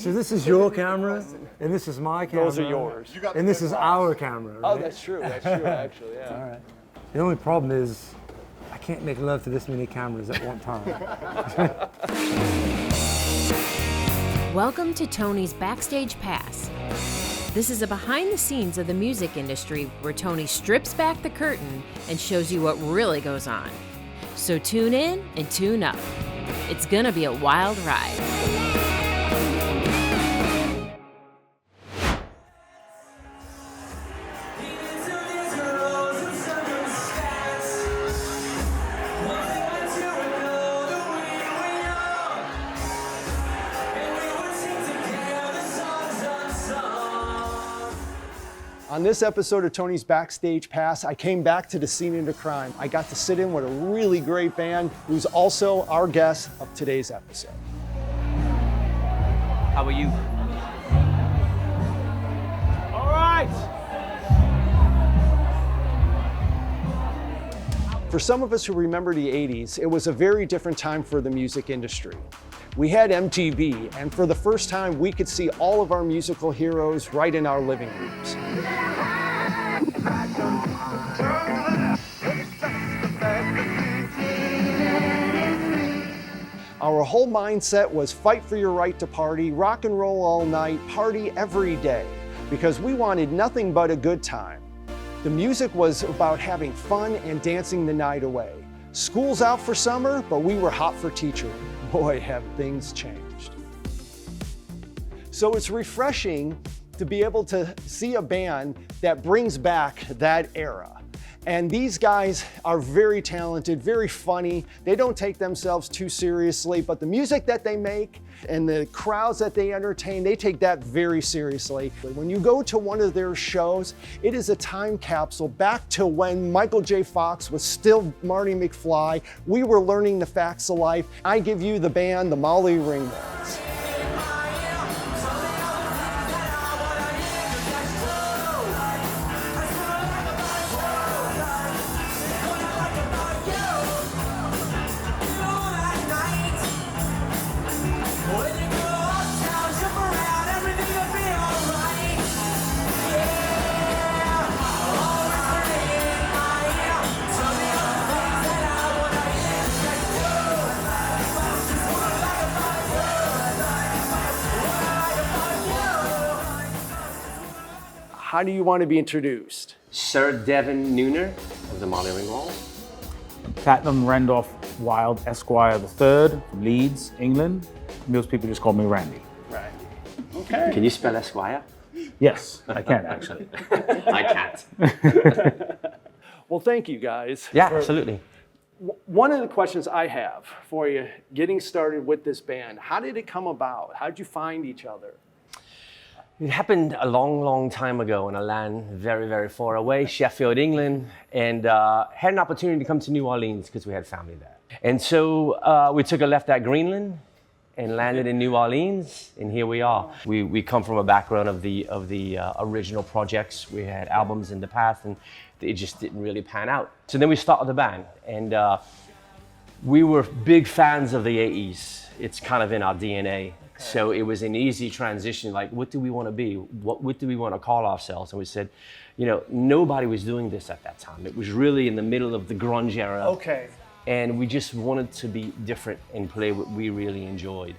So this is your camera, and this is my camera. Those are yours. And this is our camera, right? Oh, that's true. That's true, actually. Yeah. All right. The only problem is I can't make love to this many cameras at one time. Welcome to Tony's Backstage Pass. This is a behind the scenes of the music industry where Tony strips back the curtain and shows you what really goes on. So tune in and tune up. It's gonna be a wild ride. On this episode of Tony's Backstage Pass, I came back to the scene of the crime. I got to sit in with a really great band who's also our guest of today's episode. How are you? All right. For some of us who remember the 80s, it was a very different time for the music industry. We had MTV, and for the first time, we could see all of our musical heroes right in our living rooms. Our whole mindset was fight for your right to party, rock and roll all night, party every day, because we wanted nothing but a good time. The music was about having fun and dancing the night away. School's out for summer, but we were hot for teacher. Boy, have things changed. So it's refreshing to be able to see a band that brings back that era. And these guys are very talented, very funny. They don't take themselves too seriously, but the music that they make and the crowds that they entertain, they take that very seriously. When you go to one of their shows, it is a time capsule back to when Michael J. Fox was still Marty McFly. We were learning the facts of life. I give you the band, the Molly Ringwalds. How do you want to be introduced? Sir Devin Nooner of the Molly Ringwalds. Platinum Randolph Wild Esquire III from Leeds, England. Most people just call me Randy. Right. Okay. Can you spell Esquire? Yes, I can actually. I can't. Well, thank you guys. Yeah, absolutely. One of the questions I have for you, getting started with this band, how did it come about? How did you find each other? It happened a long, long time ago in a land very, very far away, Sheffield, England, and had an opportunity to come to New Orleans because we had family there. And so we took a left at Greenland and landed in New Orleans, and here we are. We come from a background of the original projects. We had albums in the past, and it just didn't really pan out. So then we started the band, and we were big fans of the 80s. It's kind of in our DNA. So it was an easy transition, like, what do we want to be? What do we want to call ourselves? And we said, you know, nobody was doing this at that time. It was really in the middle of the grunge era. Okay. And we just wanted to be different and play what we really enjoyed.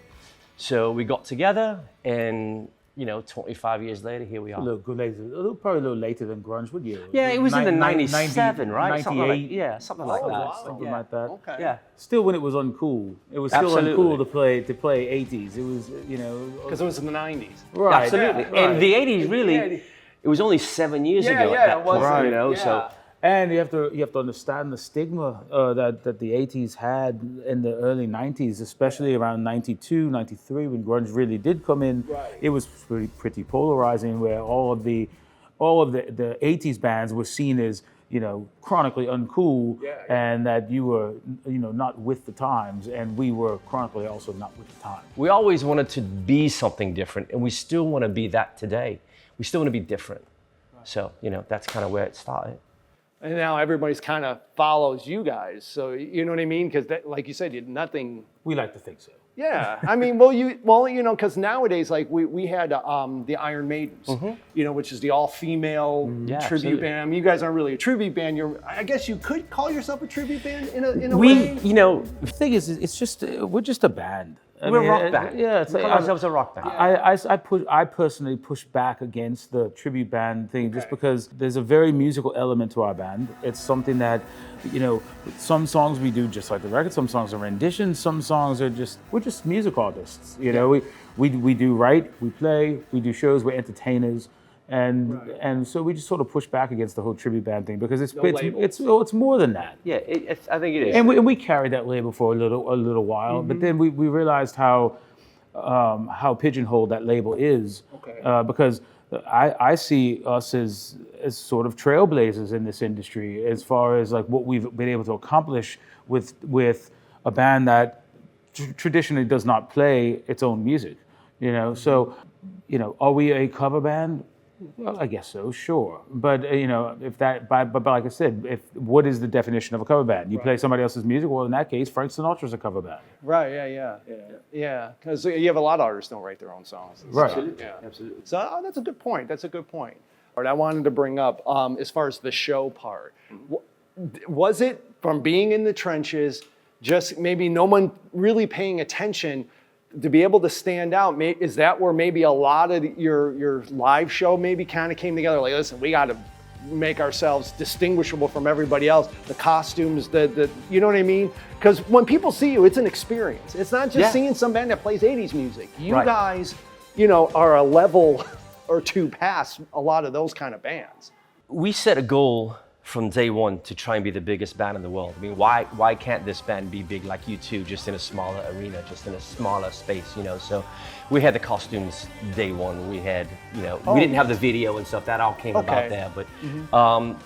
So we got together, and, you know, 25 years later, here we are. Probably a little later than grunge, would you? Yeah, it was in the 97, right? 98. Something like, something like that. Wow. Something like that. Okay. Yeah. Still when it was uncool. It was still Absolutely. uncool to play 80s. It was, you know. Because it was in the 90s. Right. Absolutely. Yeah, And right. the 80s really, it was only 7 years ago at that it was. point, you know, Yeah. so. And you have to understand the stigma that the 80s had in the early 90s, especially around 92, 93, when grunge really did come in. Right. It was pretty polarizing, where all of the 80s bands were seen as, you know, chronically uncool, and that you were, you know, not with the times, and we were chronically also not with the times. We always wanted to be something different, and we still want to be that today. We still want to be different. Right. So, you know, that's kind of where it started. And now everybody's kind of follows you guys. So, you know what I mean? Because like you said, you had nothing. We like to think so. Yeah, I mean, because nowadays, like we had the Iron Maidens, which is the all-female Yeah, tribute absolutely. band. I mean, you guys aren't really a tribute band. I guess you could call yourself a tribute band in a We, way. The thing is, it's just we're just a band. We're a rock band. Yeah, it's We like, call ourselves a rock band. I personally push back against the tribute band thing just because there's a very musical element to our band. It's something that, some songs we do just like the record, some songs are renditions, some songs are we're just music artists. We do write, we play, we do shows, we're entertainers. And so we just sort of push back against the whole tribute band thing because it's more than that. Yeah, I think it is. And we carried that label for a little while, but then we realized how pigeonholed that label is. Okay. Because I see us as sort of trailblazers in this industry as far as like what we've been able to accomplish with a band that traditionally does not play its own music. So are we a cover band? Well, I guess so, sure. But but like I said, what is the definition of a cover band? You play somebody else's music. Well, in that case, Frank Sinatra's a cover band. Right. Yeah. Because you have a lot of artists don't write their own songs. Right. Absolutely. Yeah. Absolutely. So that's a good point. What I wanted to bring up as far as the show part, was it from being in the trenches, just maybe no one really paying attention? To be able to stand out, is that where maybe a lot of your live show maybe kind of came together? Like, listen, we got to make ourselves distinguishable from everybody else. The costumes, you know what I mean? Because when people see you, it's an experience. It's not just seeing some band that plays 80s music. You guys, are a level or two past a lot of those kind of bands. We set a goal from day one to try and be the biggest band in the world. I mean, why can't this band be big like U2, just in a smaller arena, just in a smaller space, So we had the costumes day one. We had, we didn't have the video and stuff. That all came about there. But,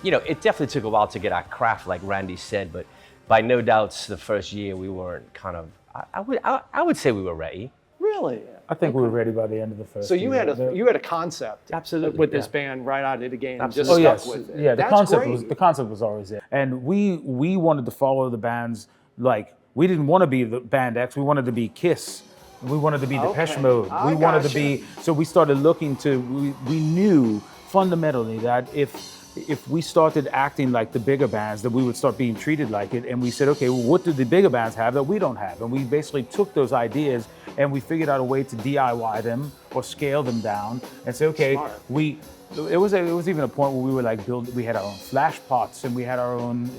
it definitely took a while to get our craft, like Randy said. But by no doubts, the first year we weren't kind of, I would say we were ready. Really? I think we were ready by the end of the first So you year. had a concept Absolutely, with this band right out of the game and just Oh stuck yes, with it. yeah. That's The concept was always there, and we wanted to follow the bands. Like we didn't want to be the band X. We wanted to be Kiss. We wanted to be Depeche Mode. We wanted to be. So we started looking to. We knew fundamentally that if we started acting like the bigger bands, that we would start being treated like it. And we said, okay, well, what do the bigger bands have that we don't have? And we basically took those ideas and we figured out a way to DIY them or scale them down and say, okay, it was even a point where we were like we had our own flash pots and we had our own,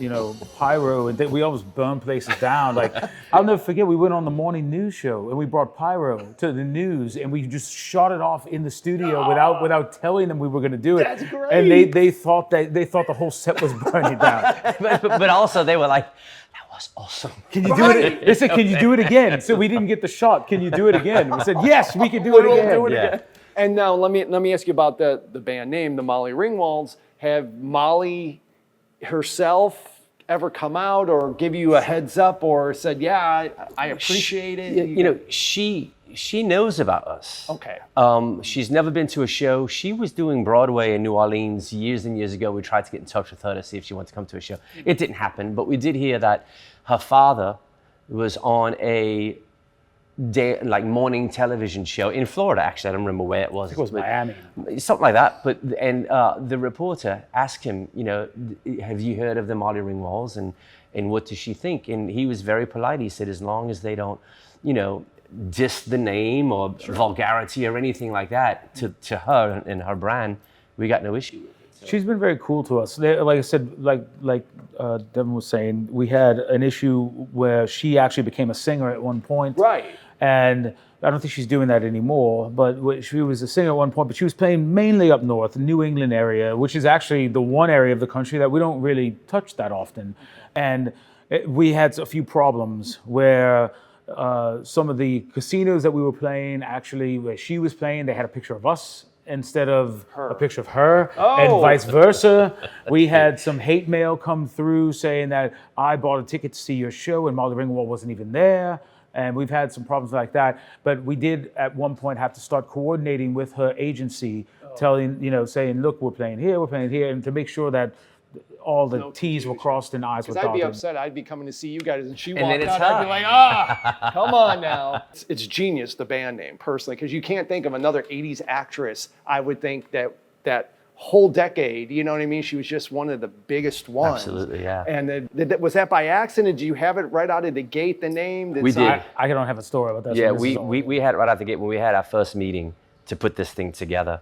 pyro, and we always burned places down. Like I'll never forget, we went on the morning news show and we brought pyro to the news and we just shot it off in the studio without telling them we were going to do it. That's great. And they thought the whole set was burning down. but also they were like, that was awesome. Can you do it? They said, can you do it again? So we didn't get the shot. Can you do it again? We said, yes, we can do it again. Yeah. And now let me ask you about the band name, the Molly Ringwalds. Have Molly herself ever come out or give you a heads up or said, yeah, I appreciate it? She knows about us. Okay. She's never been to a show. She was doing Broadway in New Orleans years and years ago. We tried to get in touch with her to see if she wanted to come to a show. It didn't happen, but we did hear that her father was on a morning television show in Florida. Actually, I don't remember where it was. I think it was Miami. Something like that. But the reporter asked him, have you heard of the Molly Ringwalds and what does she think? And he was very polite. He said, as long as they don't, diss the name or vulgarity or anything like that to her and her brand, we got no issue with it. So. She's been very cool to us. Like I said, like Devin was saying, we had an issue where she actually became a singer at one point. Right. And I don't think she's doing that anymore, but she was a singer at one point, but she was playing mainly up north, the New England area, which is actually the one area of the country that we don't really touch that often. And we had a few problems where some of the casinos that we were playing, actually, where she was playing, they had a picture of us instead of a picture of her, and vice versa. We had some hate mail come through saying that I bought a ticket to see your show and Molly Ringwald wasn't even there. And we've had some problems like that. But we did at one point have to start coordinating with her agency, saying, look, we're playing here, and to make sure that all the T's were crossed and I's were Because I'd be dotted. upset. I'd be coming to see you guys, and she then walked it's out. I'd be her. like, ah, come on now. It's genius, the band name, personally, because you can't think of another '80s actress. I would think that whole decade. You know what I mean? She was just one of the biggest ones. Absolutely, yeah. And was that by accident? Did you have it right out of the gate? The name? We did. I don't have a story about that. Yeah, so this is all- we had right out the gate when we had our first meeting to put this thing together.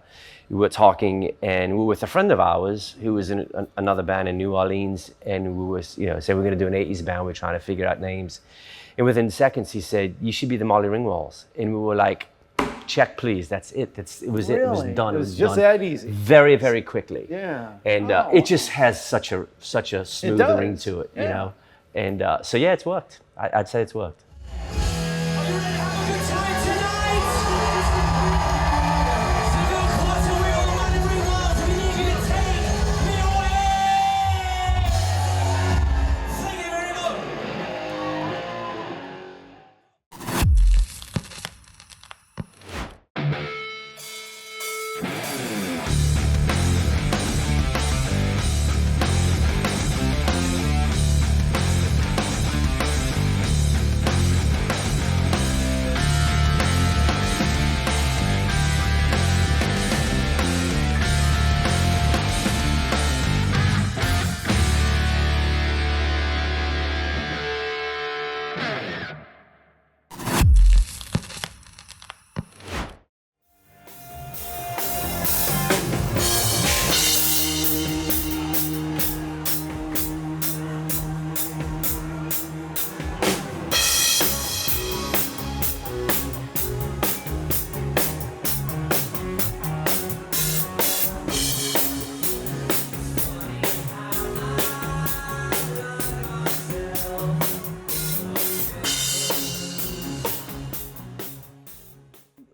We were talking, and we were with a friend of ours who was in another band in New Orleans, and we was, said we're going to do an '80s band. We're trying to figure out names, and within seconds he said, "You should be the Molly Ringwalds," and we were like, "Check, please. That's it. It was it. It was Really? done. It was done just that easy. Very, very quickly. Yeah. And Oh, it just has such a smooth does. ring to it, you Yeah. know. And so yeah, it's worked. I'd say it's worked. Are you ready to have a good time tonight? Single quarter wheel, Molly Ringwalds, we need you to take me away. Thank you very much.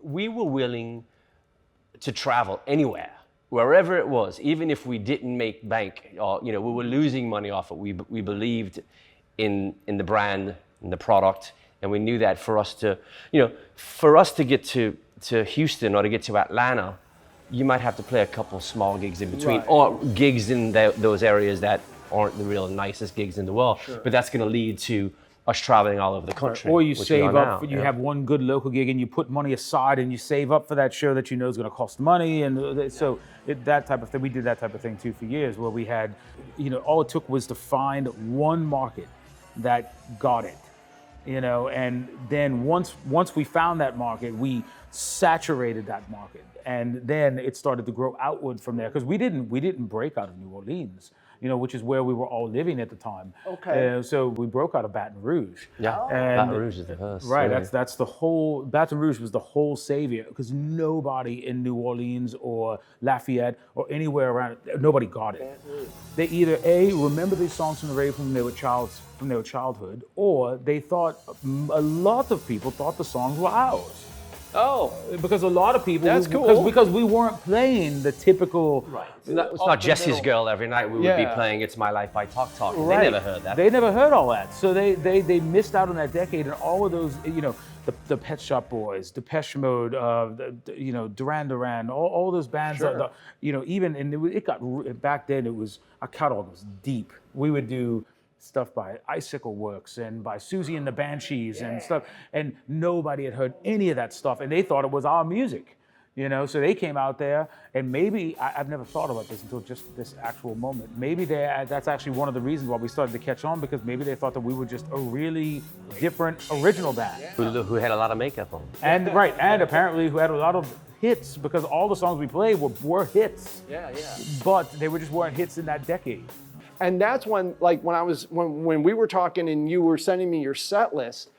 We were willing to travel anywhere, wherever it was, even if we didn't make bank or we were losing money off it. We believed in the brand, in the product, and we knew that for us to get to Houston or to get to Atlanta, you might have to play a couple small gigs in between, Right. or gigs in those areas that aren't the real nicest gigs in the world. Sure. But that's going to lead to us traveling all over the country. Or you which we save are up, now, you have one good local gig and you put money aside and you save up for that show that you know is going to cost money. And so that type of thing, we did that type of thing too for years, where we had, all it took was to find one market that got it, and then once we found that market, we saturated that market. And then it started to grow outward from there, because we didn't break out of New Orleans, which is where we were all living at the time. Okay. So we broke out of Baton Rouge. Yeah, And- Baton Rouge is the first. Right, really. that's the whole, Baton Rouge was the whole savior, because nobody in New Orleans or Lafayette or anywhere around, nobody got it. They either remember these songs from the radio from their childhood, or they thought, a lot of people thought the songs were ours. Oh, Because a lot of people, That's cool. because we weren't playing the typical. right. It's not Jesse's Girl every night. We would be Yeah. playing It's My Life by Talk Talk. and Right. They never heard that. They never heard all that. So they missed out on that decade, and all of those, the Pet Shop Boys, Depeche Mode, Duran Duran, all those bands. Sure. Even and it got back then. It was, our catalog was deep. We would do stuff by Icicle Works and by Susie and the Banshees and stuff, and nobody had heard any of that stuff, and they thought it was our music. So they came out there, and maybe, I've never thought about this until just this actual moment. Maybe that's actually one of the reasons why we started to catch on, because maybe they thought that we were just a really different original band. Who had a lot of makeup on. And apparently who had a lot of hits, because all the songs we played were hits. Yeah. But they just weren't hits in that decade. And that's when we were talking and you were sending me your set list.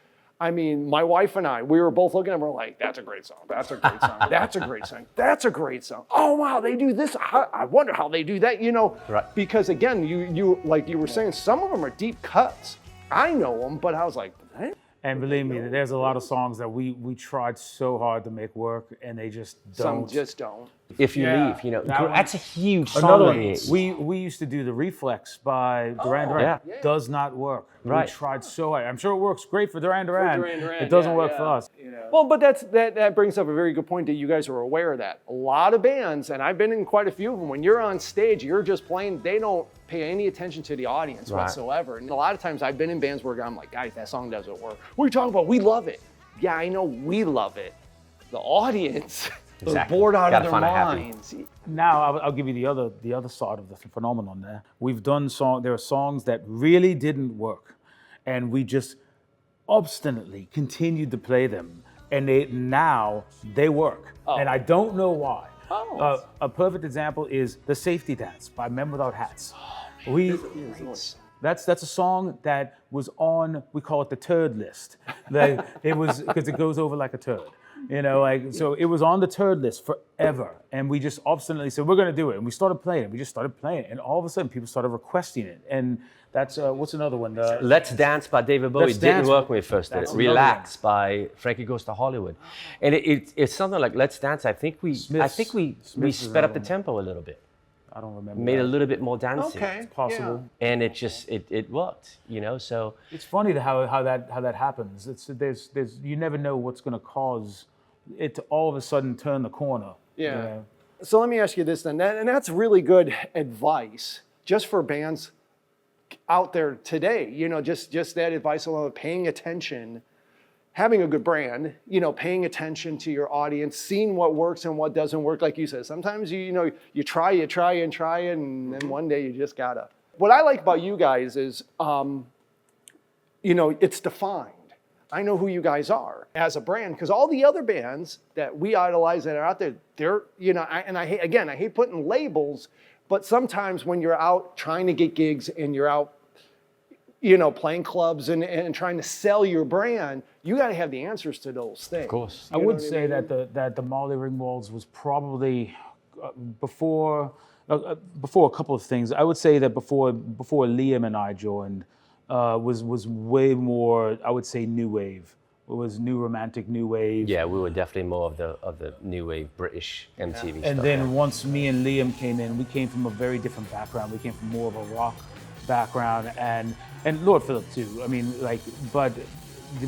I mean, my wife and I, we wwere both looking at it, we're like, that's a great song. That's a great song. That's a great song. That's a great song. Oh, wow, they do this. I wonder how they do that, Right. Because again, you like you were saying, some of them are deep cuts. I know them, but I was like, eh? And believe me, there's a lot of songs that we tried so hard to make work, and they just Some don't. just don't. If you Yeah. leave, you know, That one- that's a huge song. Another on one, the 80s. we used to do the Reflex by Duran Duran. Yeah. Does not work. Right. We tried so hard. I'm sure it works great for Duran Duran. Duran Duran, It doesn't yeah, work yeah. for us. Well, but that brings up a very good point that you guys are aware of that. A lot of bands, and I've been in quite a few of them, when you're on stage, you're just playing, they don't pay any attention to the audience Right. whatsoever. And a lot of times I've been in bands where I'm like, guys, that song doesn't work. What are you talking about? We love it. Yeah, I know we love it. The audience is Exactly. bored out of Gotta their find a happy. minds. Now I'll give you the other side of the phenomenon. There, we've done there are songs that really didn't work, and we just obstinately continued to play them, and now they work, and I don't know why. Oh. A perfect example is "The Safety Dance" by Men Without Hats. That's a song that was on, we call it the turd list. Like, it was because it goes over like a turd. You know, like, so it was on the turd list forever. And we just obstinately said, we're going to do it. And we started playing it. We just started playing it. And all of a sudden, people started requesting it. And that's, what's another one? Let's Dance by David Bowie Let's didn't Dance- work when we first did that's it. another Relax by Frankie Goes to Hollywood. And it's something like Let's Dance. I think we Smiths we is sped up the another one. tempo a little bit. I don't remember. Made that. a little bit more dancey. Okay. Possible. And it just it worked, you know. So It's funny how that happens. There's you never know what's going to cause it to all of a sudden turn the corner. Yeah. You know? So let me ask you this then, and that's really good advice just for bands out there today. You know, just that advice alone, paying attention, having a good brand, you know, paying attention to your audience, seeing what works and what doesn't work. Like you said, sometimes you try, and then one day you just gotta. What I like about you guys is, you know, it's defined. I know who you guys are as a brand, because all the other bands that we idolize that are out there, they're, you know, I hate putting labels, but sometimes when you're out trying to get gigs and you're out, you know, playing clubs and trying to sell your brand, you got to have the answers to those things. Of course. I would say that the Molly Ringwalds was probably before a couple of things. I would say that before Liam and I joined, was way more, I would say, new wave. It was new romantic new wave. yeah, we were definitely more of the new wave British MTV stuff. And then once me and Liam came in, we came from a very different background. We came from more of a rock background, and Lord Phillip too. I mean, like, but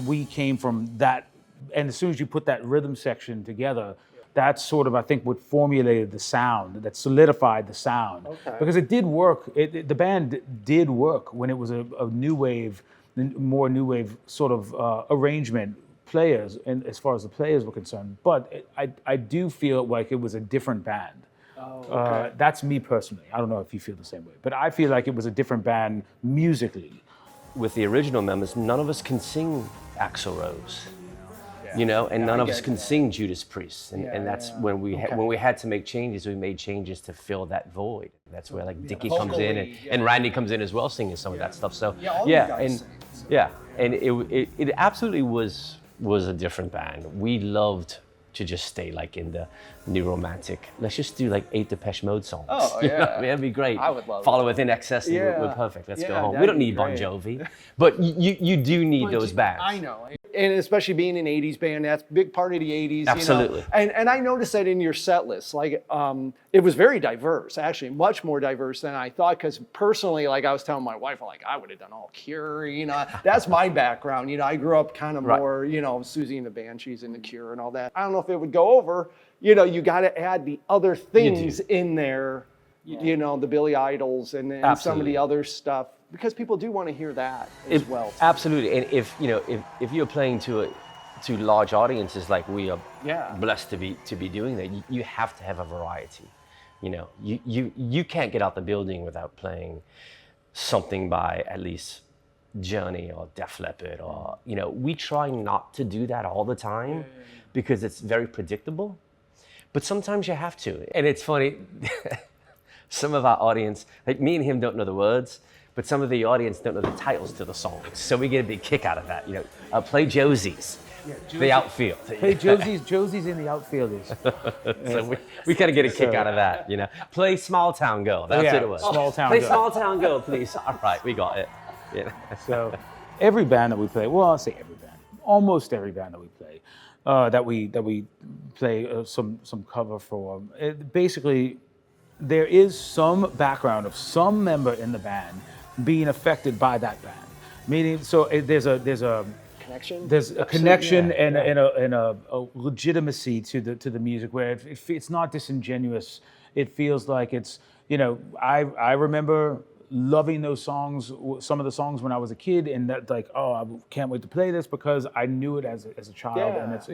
we came from that. And as soon as you put that rhythm section together, that's sort of, I think, what formulated the sound, that solidified the sound. Okay. Because it did work. The band did work when it was a new wave, more new wave sort of arrangement players, and as far as the players were concerned. But I do feel like it was a different band. okay. That's me personally. I don't know if you feel the same way, but I feel like it was a different band musically. With the original members, none of us can sing Axl Rose. You know, and none of us can sing Judas Priest, and that's when we had to make changes. We made changes to fill that void. That's where like Dickie comes in, and Randy comes in as well, singing some of that stuff. So all you guys and sing, so. and it absolutely was a different band. We loved to just stay like in the new romantic. Let's just do like 8 Depeche Mode songs. Oh, You know yeah. what I mean? That'd be great. I would love Follow that. Within Excess, and we're Yeah. perfect. Let's go Yeah, home. We that'd don't be need Bon great. Jovi, but you do need those bands. I know. And especially being an 80s band, that's a big part of the 80s. Absolutely. You know? And I noticed that in your set list, like, it was very diverse, actually, much more diverse than I thought, because personally, like I was telling my wife, like, I would have done all Cure, you know, that's my background. You know, I grew up kind of Right. more, you know, Susie and the Banshees and the Cure and all that. I don't know if it would go over, you know, you got to add the other things in there, you know, the Billy Idols and some of Absolutely. the other stuff, because people do want to hear that as well. Absolutely, and if you know if you're playing to large audiences like we are Yeah. blessed to be doing that, you have to have a variety. You know, you can't get out the building without playing something by at least Journey or Def Leppard, or you know, we try not to do that all the time because it's very predictable. But sometimes you have to, and it's funny. Some of our audience, like me and him, don't know the words, but some of the audience don't know the titles to the songs. So we get a big kick out of that. You know, play Josie's, the outfield. Hey, Josie's in the outfielders. So we kind of get a kick out of that. You know, play Small Town Girl. That's Yeah, what it was. Small Town play Girl. Small Town Girl, please. All right, we got it. Yeah. So every band that we play, well, I'll say every band. almost every band that we play, that we play some cover for. Basically, there is some background of some member in the band being affected by that band. Meaning, so there's a Connection? there's a connection and a legitimacy to the music where it's not disingenuous. It feels like it's, I remember loving those songs, some of the songs when I was a kid, and that like, oh, I can't wait to play this because I knew it as a child. Yeah. And it's,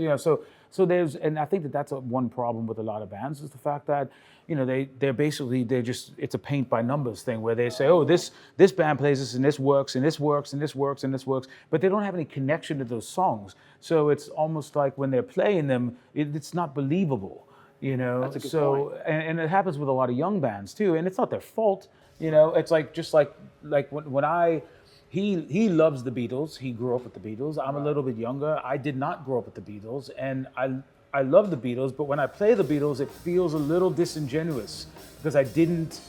so there's, and I think that's one problem with a lot of bands is the fact that, it's a paint by numbers thing where they say, oh, this band plays this and this works and this works and this works and this works, but they don't have any connection to those songs. So it's almost like when they're playing them, it's not believable, That's a good point. And it happens with a lot of young bands too, and it's not their fault. It's like when he loves the Beatles. He grew up with the Beatles. I'm a little bit younger. I did not grow up with the Beatles, and I love the Beatles. But when I play the Beatles, it feels a little disingenuous because I didn't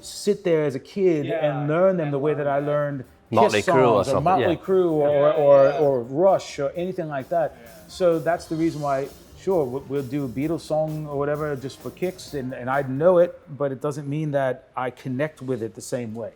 sit there as a kid and learn them the way that I learned Motley Kiss Crue or songs something, Motley yeah. Crue or Rush or anything like that. So that's the reason why. Sure, we'll do a Beatles song or whatever just for kicks, and I know it, but it doesn't mean that I connect with it the same way.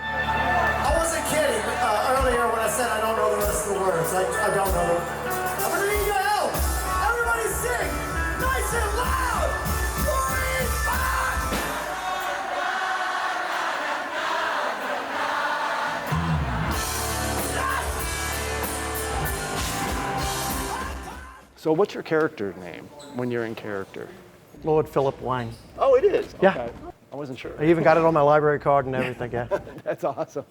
I wasn't kidding earlier when I said I don't know the rest of the words. I don't know them. I'm gonna need your help. Everybody sing nice and loud. 3, 5. So what's your character name when you're in character? Lord Philip Wang. Oh, it is? Yeah. Okay. I wasn't sure. I even got it on my library card and everything. Yeah. That's awesome.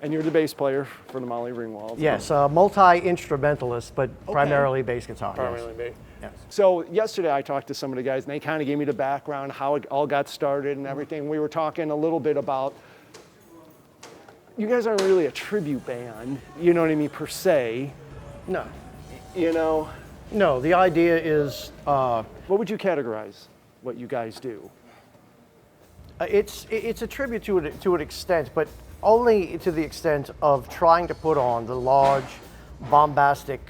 And you're the bass player for the Molly Ringwalds. Yes, multi-instrumentalist, but primarily bass guitar. yes. Primarily bass. Yes. So yesterday I talked to some of the guys and they kind of gave me the background, how it all got started and everything. We were talking a little bit about, you guys aren't really a tribute band, you know what I mean, per se, No, you know. no. The idea is What would you categorize what you guys do? it's a tribute to an extent, but only to the extent of trying to put on the large, bombastic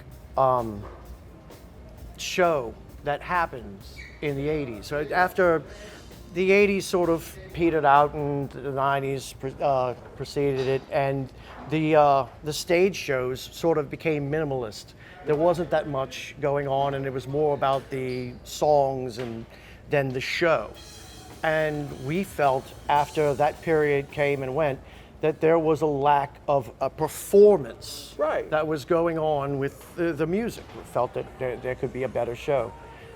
show that happens in the 80s. So after the 80s sort of petered out and the 90s preceded it, and the stage shows sort of became minimalist. There wasn't that much going on, and it was more about the songs than the show. And we felt after that period came and went that there was a lack of a performance Right. that was going on with the music. We felt that there could be a better show.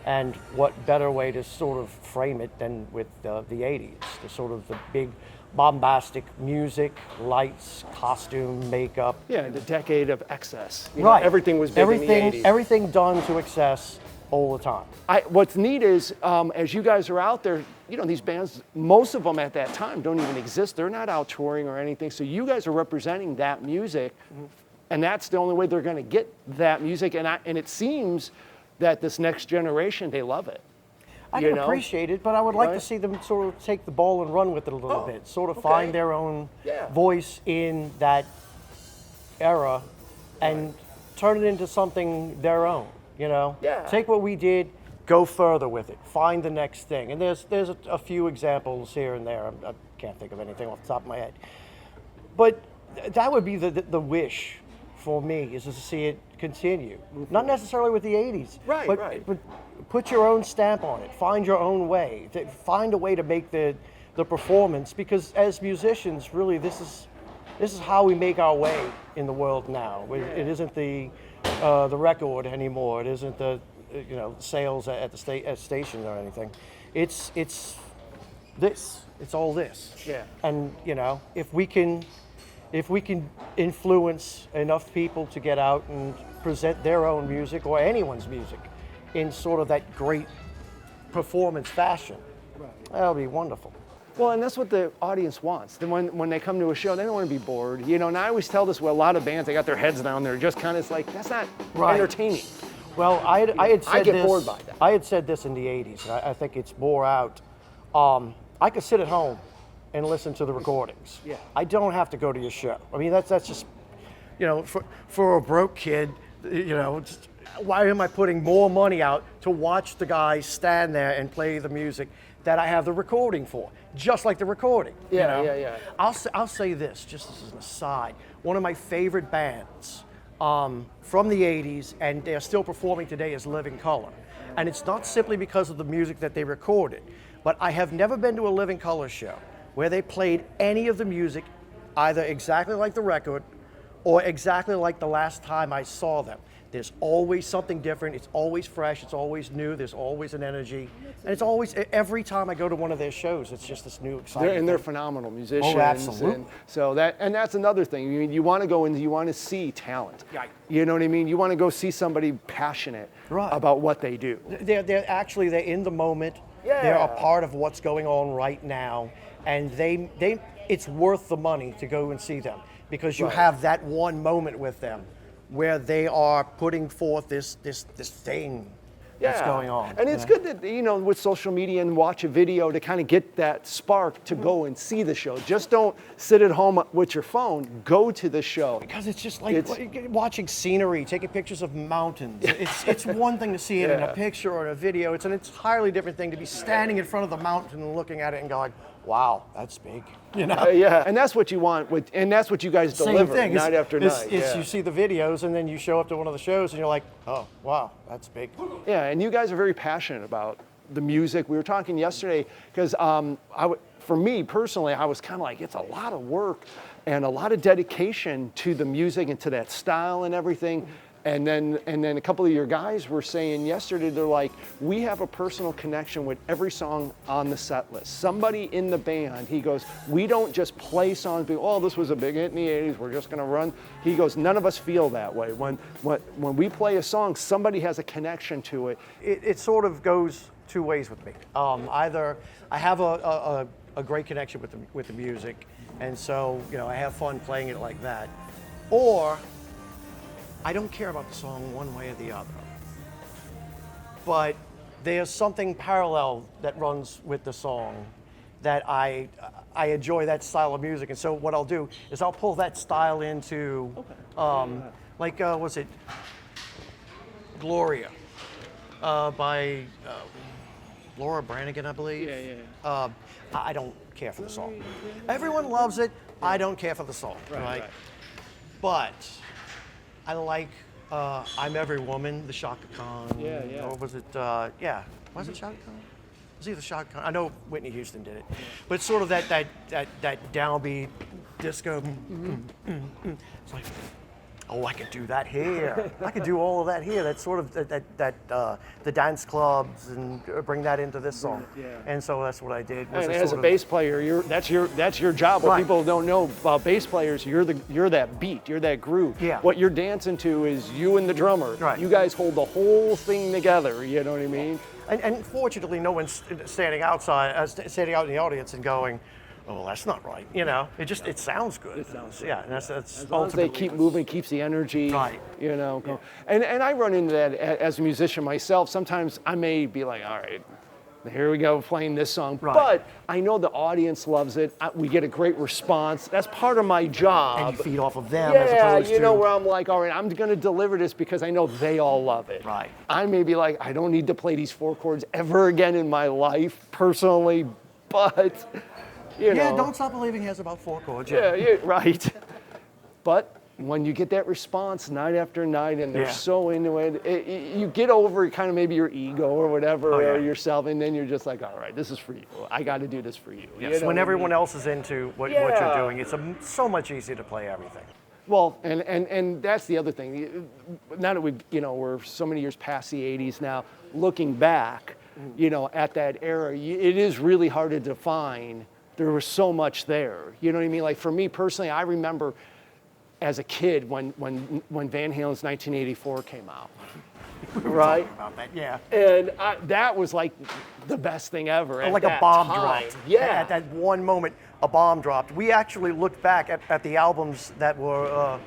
And what better way to sort of frame it than with the 80s, the sort of the big bombastic music, lights, costume, makeup. Yeah, the decade of excess. You know, Right. everything was big in the 80s. Everything done to excess all the time. What's neat is, as you guys are out there, you know, these bands, most of them at that time don't even exist. They're not out touring or anything. So you guys are representing that music, and that's the only way they're going to get that music. And it seems that this next generation, they love it. I you can know? appreciate it, but I would like to Right. see them sort of take the ball and run with it a little bit, sort of okay. find their own voice in that era and turn it into something their own, you know? Yeah. Take what we did, go further with it, find the next thing. And there's a few examples here and there. I can't think of anything off the top of my head. But that would be the wish for me, is to see it continue. Not necessarily with the 80s, Right, but, right. but put your own stamp on it. Find your own way. Find a way to make the performance, because as musicians, really, this is how we make our way in the world now. It isn't the record anymore. It isn't the sales at the station or anything. It's this. It's all this. Yeah. And if we can influence enough people to get out and present their own music or anyone's music in sort of that great performance fashion, that'll be wonderful. Well, and that's what the audience wants. Then when they come to a show, they don't want to be bored. And I always tell this with a lot of bands, they got their heads down there, just kind of like, that's not entertaining. Well, I had said I get this, bored by that. I had said this in the 80s, and I think it's more out. I could sit at home and listen to the recordings. Yeah. I don't have to go to your show. I mean, that's just, for a broke kid, just, why am I putting more money out to watch the guy stand there and play the music that I have the recording for? Just like the recording. Yeah. I'll say this, just as an aside. One of my favorite bands from the 80s, and they're still performing today, is Living Colour. And it's not simply because of the music that they recorded, but I have never been to a Living Colour show where they played any of the music either exactly like the record or exactly like the last time I saw them. There's always something different. It's always fresh. It's always new. There's always an energy. And it's always, every time I go to one of their shows, it's just this new exciting They're thing. phenomenal musicians. absolutely. And so that's another thing. I mean, you want to go and you want to see talent. Right. You know what I mean? You want to go see somebody passionate about what they do. They're in the moment. Yeah. They're a part of what's going on right now. And it's worth the money to go and see them, because you have that one moment with them where they are putting forth this thing that's going on. And it's good that, with social media and watch a video to kind of get that spark to go and see the show. Just don't sit at home with your phone. Go to the show. Because it's just like watching scenery, taking pictures of mountains. It's one thing to see it in a picture or in a video. It's an entirely different thing to be standing in front of the mountain and looking at it and going, wow, that's big. Yeah, and that's what you want, and that's what you guys deliver Same thing. night after night. You see the videos, and then you show up to one of the shows, and you're like, oh, wow, that's big. Yeah, and you guys are very passionate about the music. We were talking yesterday, because for me personally, I was kind of like, it's a lot of work and a lot of dedication to the music and to that style and everything. And then a couple of your guys were saying yesterday, they're like, we have a personal connection with every song on the set list. Somebody in the band, he goes, we don't just play songs, this was a big hit in the 80s, we're just gonna run. He goes, none of us feel that way. When we play a song, somebody has a connection to it. It sort of goes two ways with me. Either I have a great connection with the music, and so I have fun playing it like that, or I don't care about the song one way or the other, but there's something parallel that runs with the song that I enjoy, that style of music. And so what I'll do is I'll pull that style into, was it Gloria by Laura Branigan, I believe. Yeah. I don't care for the song. Everyone loves it. I don't care for the song, right? But I like I'm Every Woman, the Shaka Khan. Yeah. Or was it, was it Shaka Khan? It was either Shaka Khan. I know Whitney Houston did it. But it's sort of that downbeat disco. It's like, oh, I could do that here. I could do all of that here. That's sort of the dance clubs, and bring that into this song. Yeah. And so that's what I did. And as a bass player, that's your job. What people don't know about bass players, you're that beat, you're that groove. Yeah. What you're dancing to is you and the drummer. Right. You guys hold the whole thing together. You know what I mean? And fortunately, no one's standing out in the audience and going, oh, well, that's not right. It sounds good. It sounds good. Yeah, and that's as long as they keep moving, keeps the energy. Right. And I run into that as a musician myself. Sometimes I may be like, all right, here we go playing this song. Right. But I know the audience loves it. We get a great response. That's part of my job. And you feed off of them as Yeah, opposed you know, to. where I'm like, all right, I'm going to deliver this because I know they all love it. Right. I may be like, I don't need to play these 4 chords ever again in my life, personally, but, you know. Yeah, Don't Stop Believing has about 4 chords. Yeah, yeah, right. But when you get that response night after night and they're Yeah. so into it, you get over kind of maybe your ego or whatever, or yeah. yourself, and then you're just like, all right, this is for you. I got to do this for you. Yes, You know when what I everyone mean? else is into what Yeah. you're doing, it's so much easier to play everything. Well, and that's the other thing. Now that we're so many years past the 80s now, looking back, at that era, it is really hard to define. There was so much there. You know what I mean? Like for me personally, I remember as a kid when Van Halen's 1984 came out, right? About that, yeah. And that was like the best thing ever. At Like a that bomb time. dropped. Yeah. At that one moment, a bomb dropped. We actually looked back at the albums that were,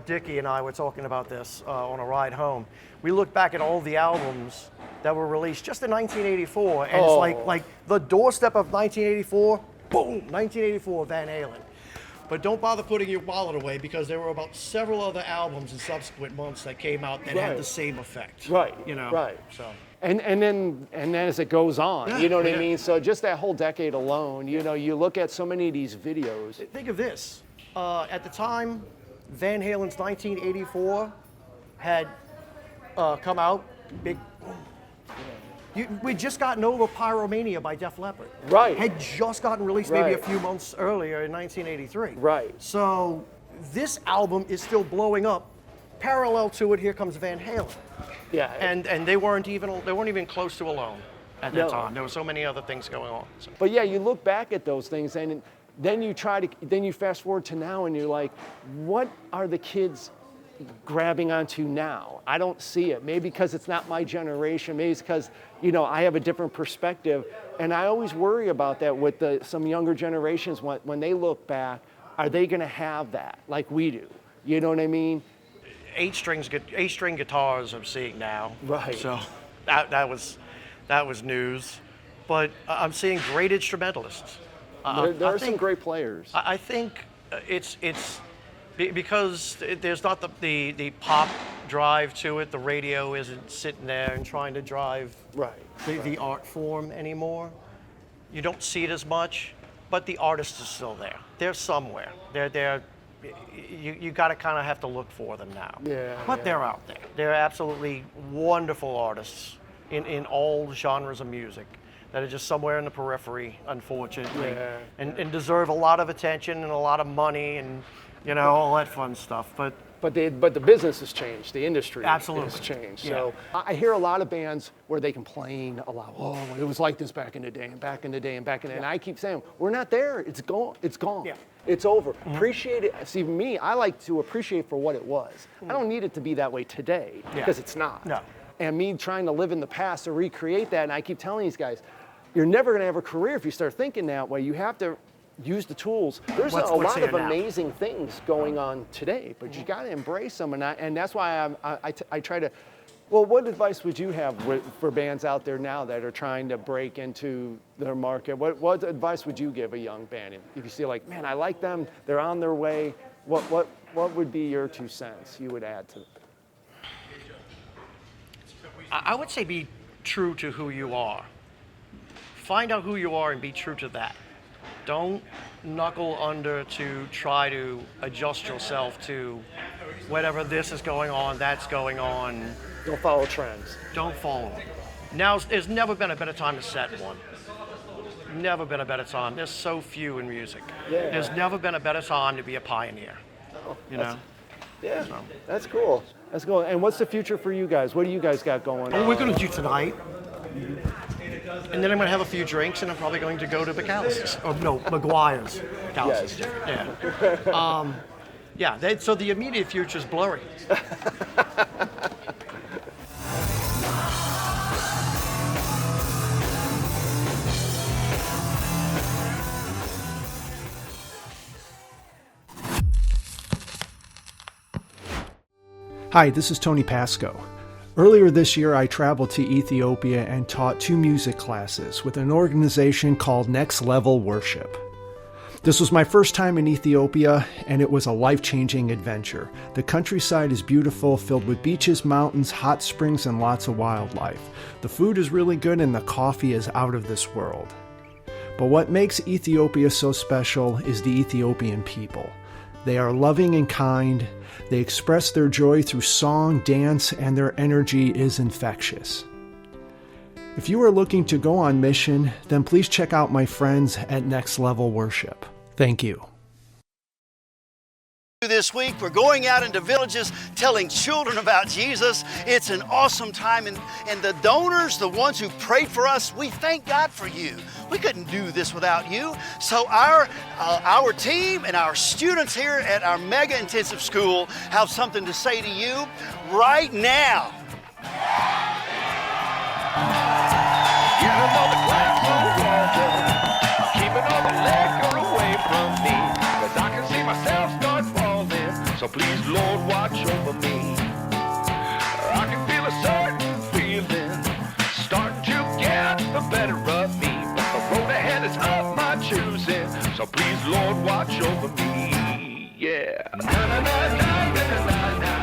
Dickie and I were talking about this on a ride home. We looked back at all the albums that were released just in 1984, and it's like the doorstep of 1984, boom, 1984 Van Halen. But don't bother putting your wallet away because there were about several other albums in subsequent months that came out that Right. had the same effect. Right. Right. So. And then as it goes on, Yeah, you know what I yeah. mean? So just that whole decade alone, you look at so many of these videos. Think of this. At the time, Van Halen's 1984 had come out. Big. We'd just gotten over Pyromania by Def Leppard. Right. Had just gotten released maybe a Right. few months earlier in 1983. Right. So this album is still blowing up. Parallel to it, here comes Van Halen. Yeah. And they weren't even close to alone at that No. time. There were so many other things going on. So. But yeah, you look back at those things and then you fast forward to now and you're like, what are the kids grabbing onto now? I don't see it. Maybe because it's not my generation. Maybe it's because, I have a different perspective. And I always worry about that with some younger generations when they look back, are they going to have that like we do? You know what I mean? 8-string guitars I'm seeing now. Right. So that was news. But I'm seeing great instrumentalists. There are some great players. I think it's because there's not the pop drive to it. The radio isn't sitting there and trying to drive Right. the art form anymore. You don't see it as much, but the artist is still there. They're somewhere. You got to kind of have to look for them now. Yeah, But yeah. they're out there. They're absolutely wonderful artists in all genres of music that are just somewhere in the periphery, unfortunately, Yeah. and deserve a lot of attention and a lot of money and all that fun stuff. But But the business has changed. The industry Absolutely. has changed. Yeah. So I hear a lot of bands where they complain a lot. Oh, it was like this back in the day and back in the day and back in the day. And I keep saying, we're not there. It's gone. It's gone. Yeah. It's over. Appreciate it. See, me, I like to appreciate for what it was. I don't need it to be that way today because it's not. No. And me trying to live in the past to recreate that. And I keep telling these guys, you're never going to have a career if you start thinking that way. You have to use the tools. There's What's a lot here of now? amazing things going on today, but you got to embrace them, and that's why I try to. Well, what advice would you have for bands out there now that are trying to break into their market? What advice would you give a young band if you see like, man, I like them, they're on their way? What would be your 2 cents you would add to it? I would say be true to who you are. Find out who you are and be true to that. Don't knuckle under to try to adjust yourself to whatever this is going on, that's going on. Don't follow trends. Don't follow them. There's never been a better time to set one. Never been a better time. There's so few in music. Yeah. There's never been a better time to be a pioneer. Yeah, that's cool. That's cool. And what's the future for you guys? What do you guys got going on? What we're going to do tonight, and then I'm going to have a few drinks, and I'm probably going to go to McAllister's. Oh, no, McGuire's. McAllister's. Yeah. So the immediate future is blurry. Hi, this is Tony Pasco. Earlier this year, I traveled to Ethiopia and taught 2 music classes with an organization called Next Level Worship. This was my first time in Ethiopia, and it was a life-changing adventure. The countryside is beautiful, filled with beaches, mountains, hot springs, and lots of wildlife. The food is really good, and the coffee is out of this world. But what makes Ethiopia so special is the Ethiopian people. They are loving and kind. They express their joy through song, dance, and their energy is infectious. If you are looking to go on mission, then please check out my friends at Next Level Worship. Thank you. This week, we're going out into villages telling children about Jesus. It's an awesome time, and the donors, the ones who prayed for us, we thank God for you. We couldn't do this without you. So our team and our students here at our mega intensive school have something to say to you right now. Keeping all the liquor away from me, 'cause I can see myself start falling. So please, Lord, watch over me. I can feel a certain feeling starting to get the better of me, but the road ahead is of my choosing. So please, Lord, watch over me. Yeah. Na, na, na, na, na, na, na.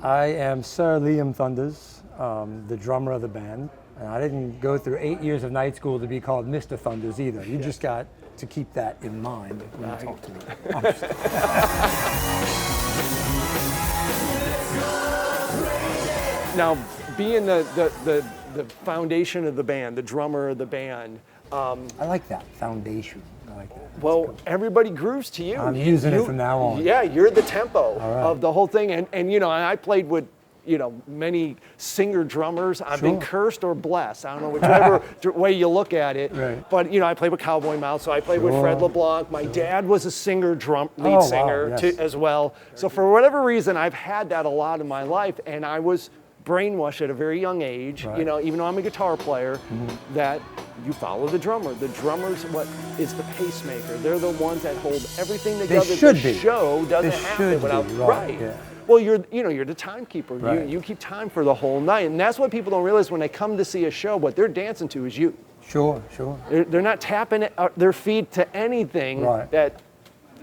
I am Sir Liam Thunders, the drummer of the band. And I didn't go through 8 years of night school to be called Mr. Thunders either. You just got to keep that in mind when you talk to me. Now, being the foundation of the band, the drummer of the band, I like that, foundation. I like that. well, everybody grooves to you. I'm using it from now on. Yeah, you're the tempo right. of the whole thing. And you know, I played with, you know, many singer drummers. I've been cursed or blessed. I don't know whichever way you look at it. Right. But you know, I played with Cowboy Mouth, so I played with Fred LeBlanc. My dad was a singer, lead singer as well. So for whatever reason, I've had that a lot in my life, and I was brainwashed at a very young age, you know, even though I'm a guitar player, that you follow the drummer. The drummer's what is the pacemaker. They're the ones that hold everything together. The show doesn't happen without, Yeah. Well, you're the timekeeper. Right. You keep time for the whole night, and that's what people don't realize when they come to see a show. What they're dancing to is you. Sure. They're not tapping their feet to anything that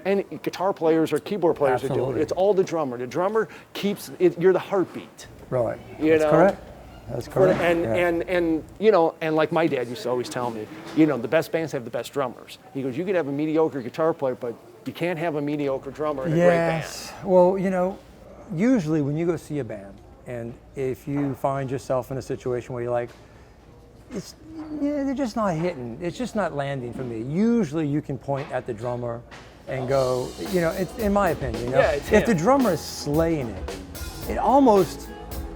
any guitar players or keyboard players are doing. It's all the drummer. The drummer keeps it. You're the heartbeat. Right. That's correct. That's correct. And you know, and like my dad used to always tell me, you know, the best bands have the best drummers. He goes, you could have a mediocre guitar player, but you can't have a mediocre drummer in a great band. Well, you know, usually when you go see a band, and if you find yourself in a situation where you're like, they're just not hitting, it's just not landing for me. Usually you can point at the drummer and go, you know, it's, in my opinion, you know, if the drummer is slaying it, it almost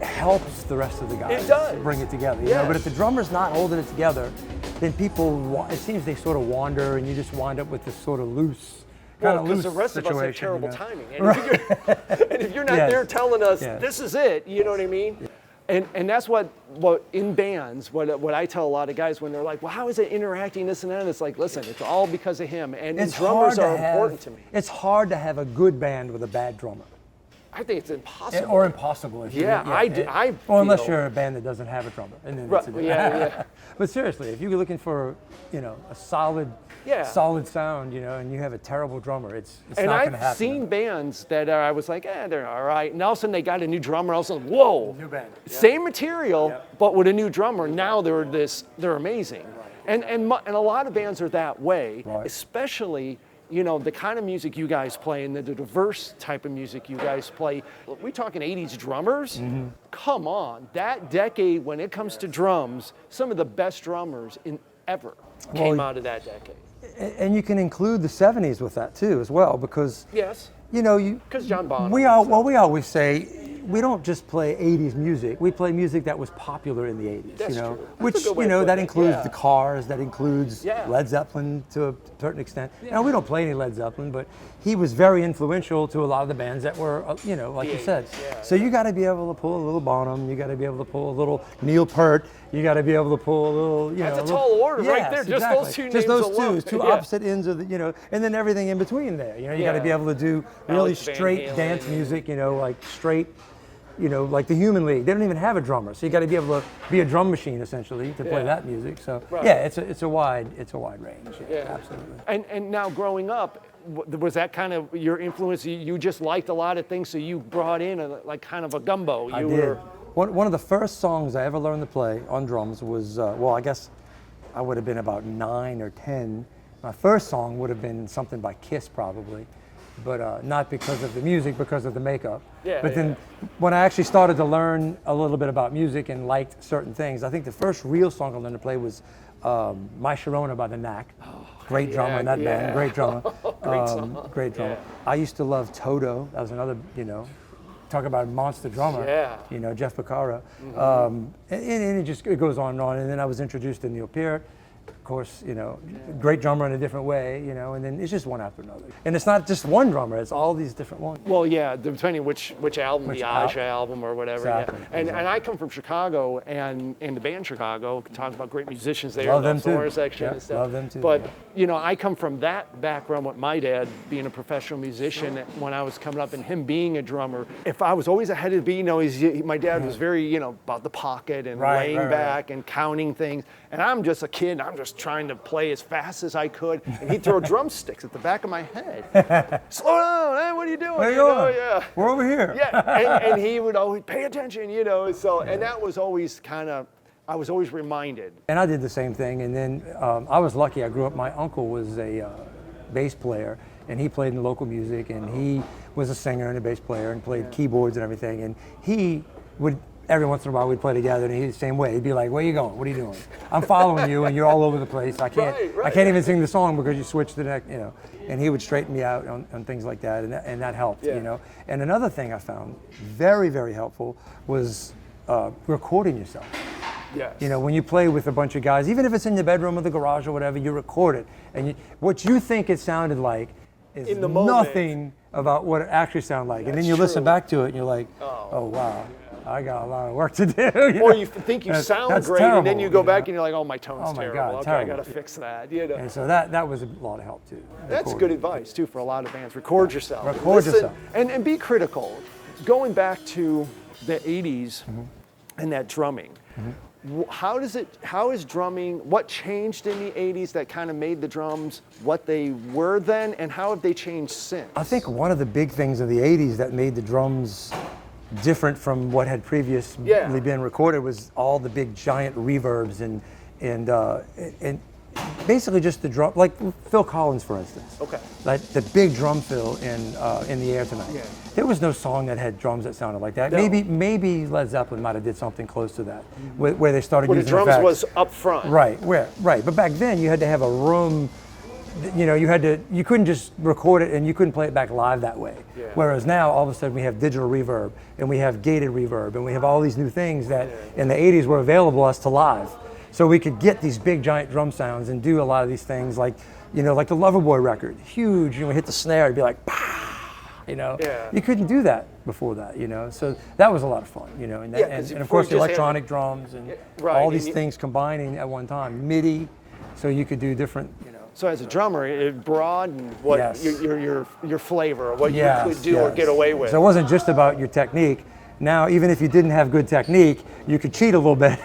helps the rest of the guys bring it together. You know? But if the drummer's not holding it together, then people, it seems they sort of wander, and you just wind up with this sort of loose, because the rest of us have terrible timing. And if you're not there telling us this is it, you know what I mean? And that's what in bands, what I tell a lot of guys when they're like, well, how is it interacting, this and that? And it's like, listen, it's all because of him. And drummers are important to me. It's hard to have a good band with a bad drummer. I think it's impossible. Or impossible. If Or unless you're a band that doesn't have a drummer. And then But seriously, if you're looking for, you know, a solid sound, you know, and you have a terrible drummer, it's not going to happen. And I've seen bands that I was like, they're all right. And all of a sudden they got a new drummer. All of a sudden, whoa. New band. Same material, but with a new drummer. Now they're amazing. And a lot of bands are that way, especially, you know, the kind of music you guys play and the diverse type of music you guys play. We talking 80s drummers? Come on, that decade when it comes to drums, some of the best drummers ever came out of that decade. And you can include the 70s with that too as well, because you know, you. Because John Bonham. We always say we don't just play 80s music. We play music that was popular in the 80s. That's you know, true. That's a which good way you to know put that it. includes Yeah. the Cars, that includes Yeah. Led Zeppelin to a certain extent. Now we don't play any Led Zeppelin, but he was very influential to a lot of the bands that were, you know, like you said. So you got to be able to pull a little Bonham. You got to be able to pull a little Neil Peart. You got to be able to pull a little, you know. That's a little- tall order right Yes, there. Just exactly. those two Just names those alone. two Yeah. opposite ends of the, you know, and then everything in between there. You know, you got to be Yeah. able to do really Alex Van straight Halen dance and- music. You know, like straight. You know, like the Human League, they don't even have a drummer, so you got to be able to be a drum machine essentially to play Yeah. that music. So Right. yeah, it's a wide range. Yeah, Yeah. absolutely. And now growing up, was that kind of your influence? You just liked a lot of things, so you brought in like kind of a gumbo. I did. One of the first songs I ever learned to play on drums was well, I guess I would have been about 9 or 10. My first song would have been something by Kiss probably, but not because of the music, because of the makeup. Yeah, but then when I actually started to learn a little bit about music and liked certain things, I think the first real song I learned to play was My Sharona by The Knack. Great drummer in that band, great drummer. Great drummer. I used to love Toto. That was another, you know, talk about a monster drummer. Yeah. You know, Jeff Porcaro. And it goes on and on. And then I was introduced to Neil Peart. Of course, you know, great drummer in a different way, you know, and then it's just one after another. And it's not just one drummer, it's all these different ones. Well, yeah, depending which album, Which the Aja album or whatever. Exactly, Yeah. And I come from Chicago, and in the band Chicago, talk about great musicians there, Love the them too. Thorn section Yeah, and stuff. love them too, But yeah. you know, I come from that background with my dad being a professional musician when I was coming up, and him being a drummer. If I was always ahead of the beat, you know, my dad was very, you know, about the pocket and laying back and counting things. And I'm just a kid, and I'm just trying to play as fast as I could, and he'd throw drumsticks at the back of my head. Slow down, hey, what are you doing? Where you know, going? yeah. We're over here. Yeah, and he would always pay attention, you know. So, and that was always kind of, I was always reminded. And I did the same thing. And then I was lucky. I grew up, my uncle was a bass player, and he played in local music, and he was a singer and a bass player and played keyboards and everything. And he would, every once in a while, we'd play together, and he's the same way. He'd be like, where you going? What are you doing? I'm following you, and you're all over the place. I can't even sing the song because you switched to the next, you know. And he would straighten me out on things like that, and that helped, you know. And another thing I found very, very helpful was recording yourself. Yes. You know, when you play with a bunch of guys, even if it's in the bedroom or the garage or whatever, you record it. And what you think it sounded like is In the moment. nothing about what it actually sounded like. And then you listen back to it and you're like, oh wow, I got a lot of work to do. Or you think you sound that's great, terrible, and then you go back know? and you're like, oh, my tone's Oh my terrible. God, Okay, terrible. I got to fix that. You know. And so that was a lot of help too. That's recording. good advice too for a lot of bands. Record yourself. Record Listen, yourself. and be critical. Going back to the '80s and that drumming. How is drumming, what changed in the 80s that kind of made the drums what they were then, and how have they changed since? I think one of the big things of the 80s that made the drums different from what had previously been recorded was all the big giant reverbs and basically just the drum, like Phil Collins, for instance. Okay. Like the big drum fill in the Air Tonight. Yeah. There was no song that had drums that sounded like that. No. Maybe Led Zeppelin might have did something close to that, where they started Where the using drums effects. was up front. Right. But back then you had to have a room. You know, you couldn't just record it and you couldn't play it back live that way. Yeah. Whereas now, all of a sudden, we have digital reverb and we have gated reverb and we have all these new things that in the 80s were available to us to live. So we could get these big giant drum sounds and do a lot of these things like, you know, like the Loverboy record, huge, and we hit the snare, it'd be like, bah, you know. Yeah. You couldn't do that before that, you know. So that was a lot of fun, you know. And, and of before course, you the just had electronic drums and right, all and these things combining at one time, MIDI, so you could do different, you know. So as a drummer, it broadened what your flavor, what you could do or get away with. So it wasn't just about your technique. Now, even if you didn't have good technique, you could cheat a little bit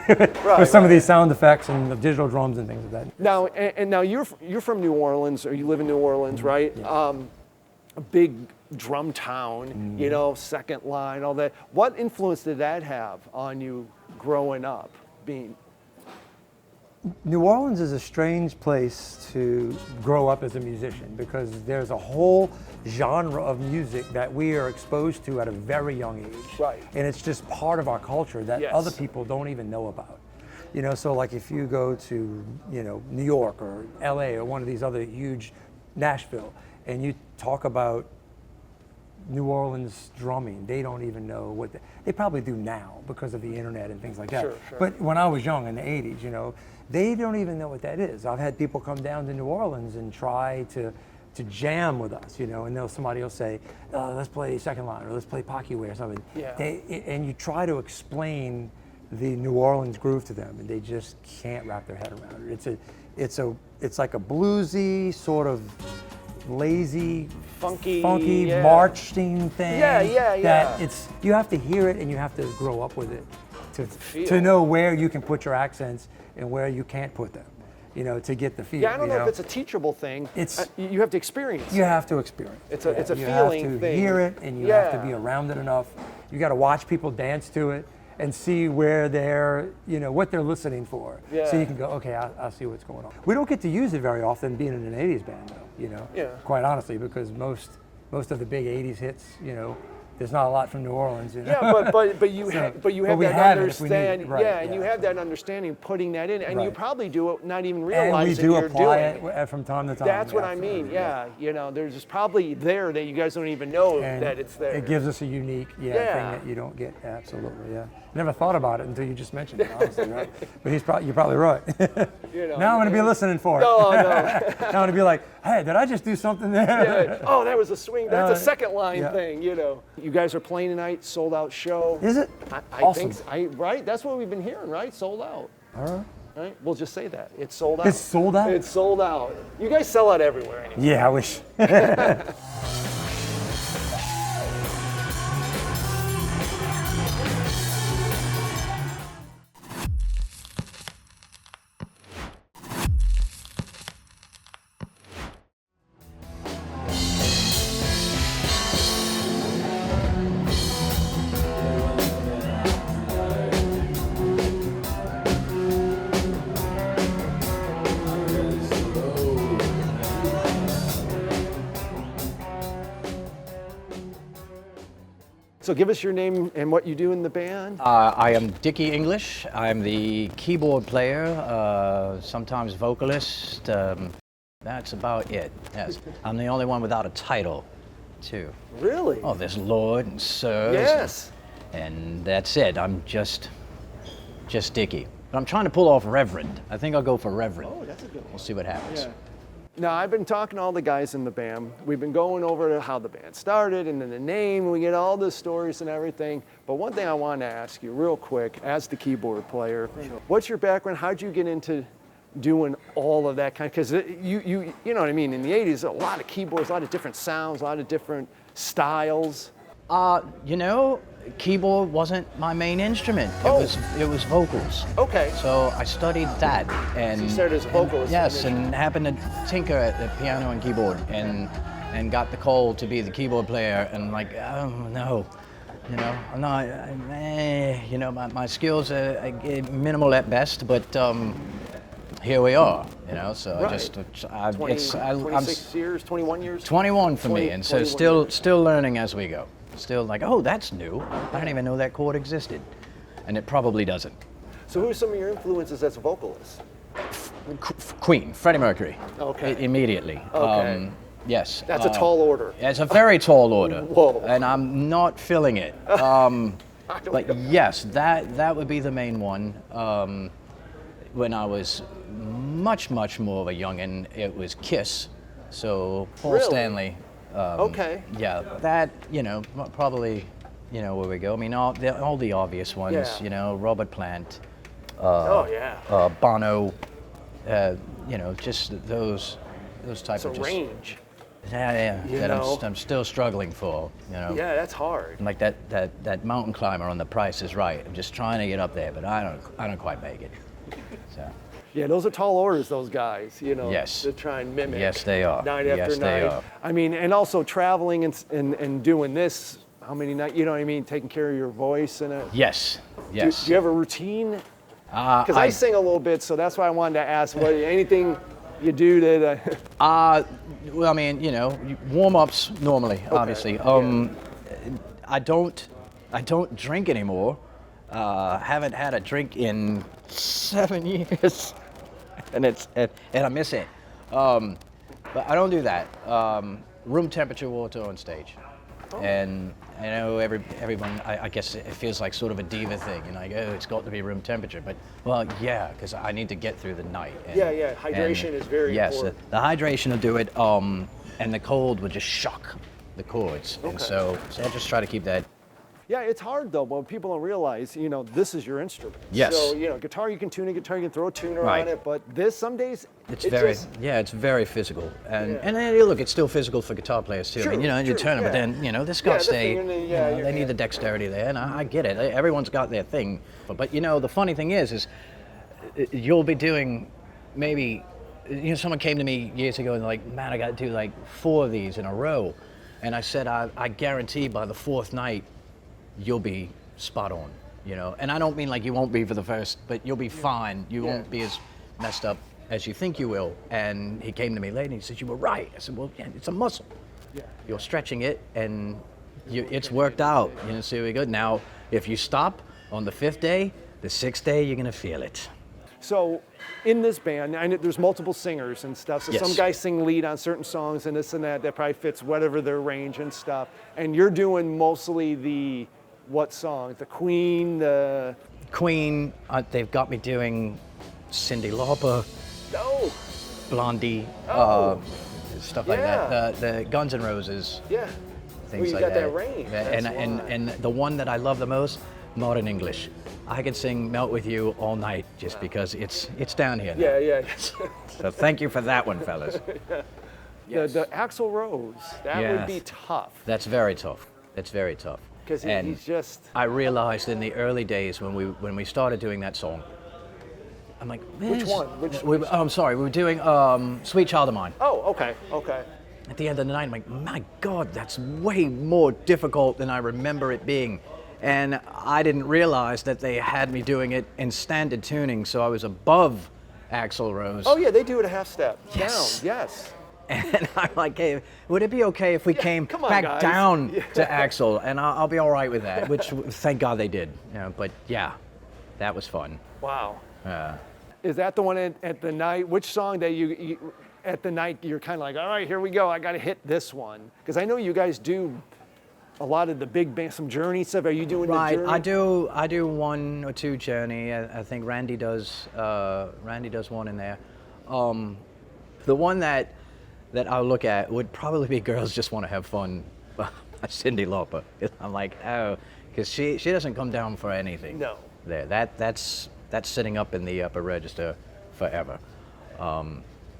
with some of these sound effects and the digital drums and things like that. Now, and now you're from New Orleans, or you live in New Orleans, right? Yeah. A big drum town, you know, second line, all that. What influence did that have on you growing up? New Orleans is a strange place to grow up as a musician because there's a whole genre of music that we are exposed to at a very young age. Right. And it's just part of our culture that other people don't even know about. You know, so like if you go to, you know, New York or LA or one of these other huge, Nashville, and you talk about New Orleans drumming. They don't even know what they probably do now because of the internet and things like that. Sure, sure. But when I was young in the 80s, you know, they don't even know what that is. I've had people come down to New Orleans and try to jam with us, you know, and somebody will say, let's play Second Line or let's play Pocky Way or something. Yeah. And you try to explain the New Orleans groove to them, and they just can't wrap their head around it. It's like a bluesy sort of lazy, Funky, yeah. marching thing. Yeah. That you have to hear it and you have to grow up with it to know where you can put your accents and where you can't put them. You know, to get the feel. Yeah, I don't know if it's a teachable thing. You have to experience. You have to experience. It's a you feeling have to thing. hear it, and you have to be around it enough. You got to watch people dance to it and see where they're, you know, what they're listening for. Yeah. So you can go, okay, I see what's going on. We don't get to use it very often being in an 80s band, though, you know. Yeah. Quite honestly, because most of the big 80s hits, you know, there's not a lot from New Orleans, you know. Yeah, but you have that understanding. Right, yeah, and you have that understanding, putting that in, and you Right. probably do it not even And realizing we do you're apply doing it from time to time. That's what I mean. Yeah, you know, there's probably there that you guys don't even know And that it's there. It gives us a unique thing that you don't get. Absolutely, yeah. Never thought about it until you just mentioned it, honestly, right? But you're probably right. You know, now I'm going to be listening for it. No. Now I'm going to be like, hey, did I just do something there? Yeah. Oh, that was a swing. That's a second line yeah. thing, you know. You guys are playing tonight, sold out show. Is it? I Awesome. think, right? That's what we've been hearing, right? Sold out. All right. Right? We'll just say that. It's sold out. It's sold out? It's sold out. You guys sell out everywhere anyway. Yeah, I wish. So give us your name and what you do in the band. I am Dickie English. I'm the keyboard player, sometimes vocalist. That's about it. Yes, I'm the only one without a title, too. Really? Oh, there's Lord and Sirs. Yes. And that's it. I'm just Dickie. But I'm trying to pull off Reverend. I think I'll go for Reverend. Oh, that's a good one. We'll see what happens. Yeah. Now, I've been talking to all the guys in the band. We've been going over how the band started and then the name, and we get all the stories and everything. But one thing I wanted to ask you real quick, as the keyboard player, what's your background? How'd you get into doing all of that kind of, because you know what I mean, in the 80s, a lot of keyboards, a lot of different sounds, a lot of different styles. You know, keyboard wasn't my main instrument. It was vocals. Okay. So I studied that, and So you started as a vocalist. yes, and happened to tinker at the piano and keyboard, and got the call to be the keyboard player, and like, oh no, you know, I'm not, you know, my skills are minimal at best, but here we are, you know. So Right. I'm 26 years, 21 years? 21 for 20 me, and so 21 still learning as we go. Still like, oh, that's new. I don't even know that chord existed, and it probably doesn't. So who are some of your influences as a vocalist? Queen, Freddie Mercury. Okay. Immediately. Okay. Yes. That's a tall order. It's a very tall order. Whoa. And I'm not feeling it. But yes, that would be the main one. When I was much more of a youngin', it was Kiss. So Paul Really? Stanley. Okay. Yeah, that, you know, probably, you know, where we go. I mean, all the obvious ones, Yeah. you know, Robert Plant, Oh, yeah. Bono, you know, just those type It's a of just, range. Yeah, You that know? I'm still struggling for, you know. Yeah, that's hard. I'm like that mountain climber on The Price is Right. I'm just trying to get up there, but I don't quite make it. So. Yeah, those are tall orders, those guys, you know, Yes. to try and mimic. Yes, they are. Night after Yes, night. they are. I mean, and also traveling and doing this, how many nights, you know what I mean, taking care of your voice and Yes, yes. Do you have a routine? Because I sing a little bit, so that's why I wanted to ask, anything you do that... Well, I mean, you know, warm-ups normally, obviously. I don't drink anymore. Haven't had a drink in 7 years, and I miss it. But I don't do that. Room temperature water on stage. And I know everyone, I guess it feels like sort of a diva thing, and like, oh, it's got to be room temperature. But, well, yeah, because I need to get through the night. And, Yeah, hydration is very important. Yes, the hydration will do it, and the cold will just shock the chords. And so I just try to keep that. Yeah, it's hard though, but people don't realize, this is your instrument. Yes. So, guitar, you can tune a guitar, you can throw a tuner Right. on it, but this, some days, It's very physical. And look, it's still physical for guitar players too. Sure, I mean, you turn it, but then, the Scots, the they, finger, they need the dexterity there, and I get it. Everyone's got their thing. But the funny thing is you'll be doing maybe, someone came to me years ago and like, man, I got to do like 4 of these in a row. And I said, I guarantee by the 4th night, you'll be spot on, And I don't mean like you won't be for the first, but you'll be fine. You won't be as messed up as you think you will. And he came to me later and he said, you were right. I said, well, yeah, it's a muscle. Yeah. You're stretching it and it's worked out. So we're good. Now, if you stop on the 5th day, the 6th day, you're gonna feel it. So in this band, I know there's multiple singers and stuff. So Yes. some guys sing lead on certain songs and this and that probably fits whatever their range and stuff. And you're doing mostly what songs? The Queen, the... Queen, they've got me doing Cyndi Lauper, Blondie, stuff like that. The Guns N' Roses, things you like got that. that range. Yeah, and the one that I love the most, Modern English. I could sing Melt With You all night just because it's down here now. Yeah. So thank you for that one, fellas. The Axl Rose, that would be Yes. tough. That's very tough. That's very tough. Because And he's just... I realized in the early days when we started doing that song, I'm like, Which one? I'm sorry, we were doing Sweet Child of Mine. Oh, okay. At the end of the night, I'm like, my God, that's way more difficult than I remember it being. And I didn't realize that they had me doing it in standard tuning, so I was above Axl Rose. Oh yeah, they do it a half step Yes. down. Yes. And I'm like, hey, would it be okay if we came come on, back guys. down to Axl? And I'll be all right with that, which thank God they did. But yeah, that was fun. Wow. Is that the one at the night? Which song that you at the night you're kind of like, all right, here we go. I got to hit this one because I know you guys do a lot of the big band, some Journey stuff. Are you doing the Journey? I do 1 or 2 Journey. I think Randy does one in there. The one that I'll look at would probably be Girls Just Want to Have Fun by Cyndi Lauper. I'm like, oh, because she doesn't come down for anything. No. There, that's sitting up in the upper register forever.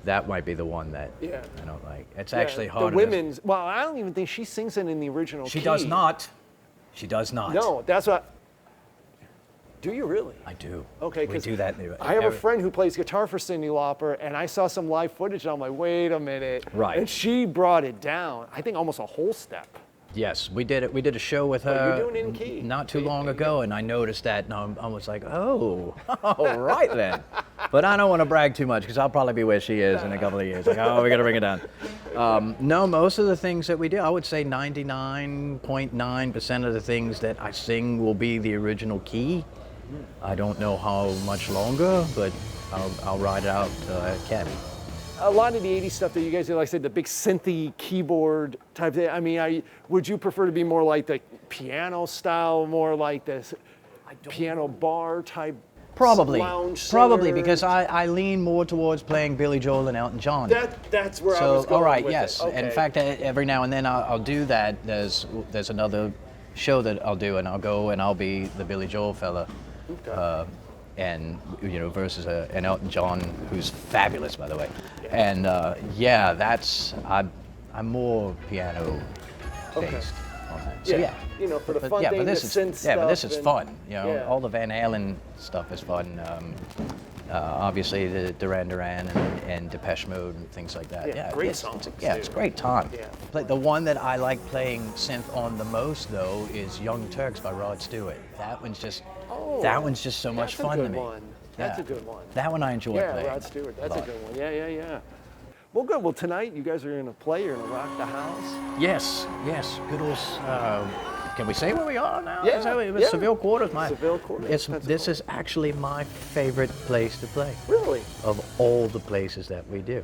That might be the one that I don't like. It's actually harder. The women's. Well, I don't even think she sings it in the original She key. does not. She does not. No, that's what. Do you really? I do. Okay, we do that. I have a friend who plays guitar for Cyndi Lauper, and I saw some live footage, and I'm like, wait a minute. Right. And she brought it down, I think almost a whole step. Yes, we did it. We did a show with her you're doing it in key. not too long ago, and I noticed that, and I was like, oh, all right then. But I don't want to brag too much, because I'll probably be where she is in a couple of years. Like, oh, we got to bring it down. No, most of the things that we do, I would say 99.9% of the things that I sing will be the original key. I don't know how much longer, but I'll ride it out till I can. A lot of the 80s stuff that you guys do, like I said, the big synthy keyboard type thing, I mean, would you prefer to be more like the piano style, more like this piano bar type Probably, lounge probably singer? because I lean more towards playing Billy Joel and Elton John. That's where I So, was going all right, with yes. it. Okay. In fact, every now and then I'll do that. There's another show that I'll do, and I'll go and I'll be the Billy Joel fella. Okay. And versus an Elton John who's fabulous, by the way. And I'm more piano based on that. So yeah, for the fun thing, but this the is synth stuff. but this is and- fun. yeah. All the Van Halen stuff is fun. Obviously the Duran Duran and Depeche Mode and things like that. Yeah, great it's songs, it's a too. great time. Yeah. But the one that I like playing synth on the most though is Young Turks by Rod Stewart. That one's just so much That's a fun good to me. one. That's Yeah. a good one. That one I enjoy playing. Rod Stewart. That's a lot. good one. Yeah. Well, good. Well, tonight you guys are going to play. You're going to rock the house. Yes. Good old. Can we say where we are now? Yeah, Is that it? yeah. Seville Quarters. Seville Quarters, This is actually my favorite place to play. Really? Of all the places that we do.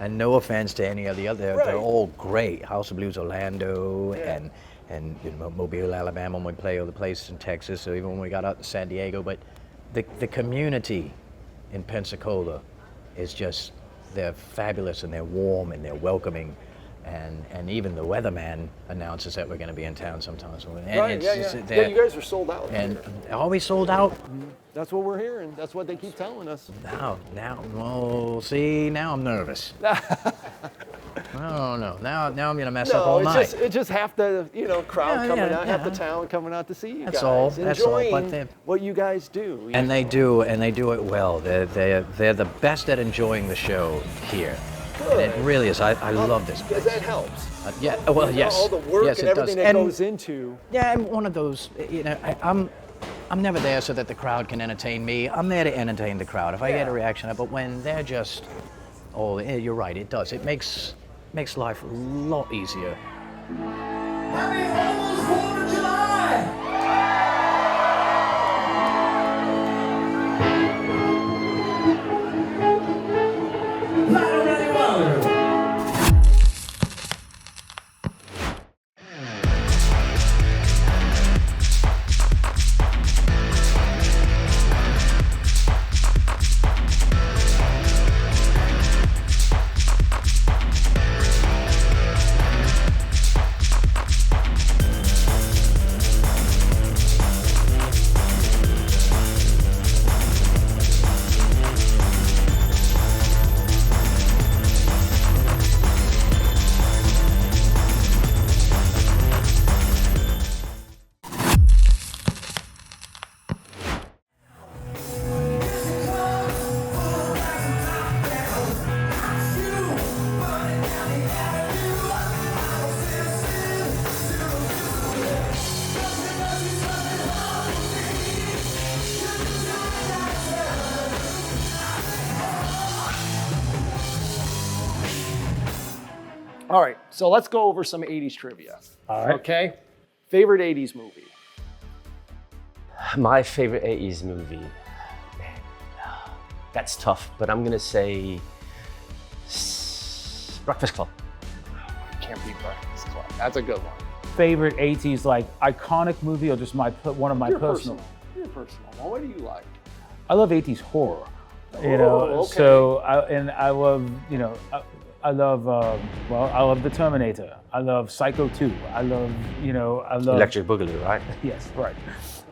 And no offense to any of the other, Right. they're all great. House of Blues Orlando Yeah. and and Mobile, Alabama, when we play other places in Texas, or even when we got out to San Diego. But the community in Pensacola is just, they're fabulous and they're warm and they're welcoming. And even the weatherman announces that we're going to be in town sometimes. And Right, yeah, you guys are sold out. And are we sold out? That's what we're hearing. That's what they keep telling us. Well, see, now I'm nervous. Oh no, now I'm gonna mess up all night. It's just half the crowd coming out, half the town coming out to see you That's guys. all. That's all. Enjoying what you guys do. And they do it well. They're the best at enjoying the show here. And it really is. I love this place. Because that helps. Yeah. Well, yes. All the work yes, and it everything does. that goes into. Yeah, I'm one of those. I'm never there so that the crowd can entertain me. I'm there to entertain the crowd. If I get a reaction, but when they're just, you're right. It does. It makes life a lot easier. Happy almost 4th of July! Platinum Randy Wilder. All right, so let's go over some 80s trivia. All right. Okay? Favorite 80s movie? My favorite 80s movie. That's tough, but I'm gonna say Breakfast Club. Can't beat Breakfast Club. That's a good one. Favorite 80s like iconic movie or just one of my Your personal? Your personal one. What do you like? I love 80s horror. Okay. So I love, I love The Terminator. I love Psycho 2. I love Electric Boogaloo, right? Yes, right.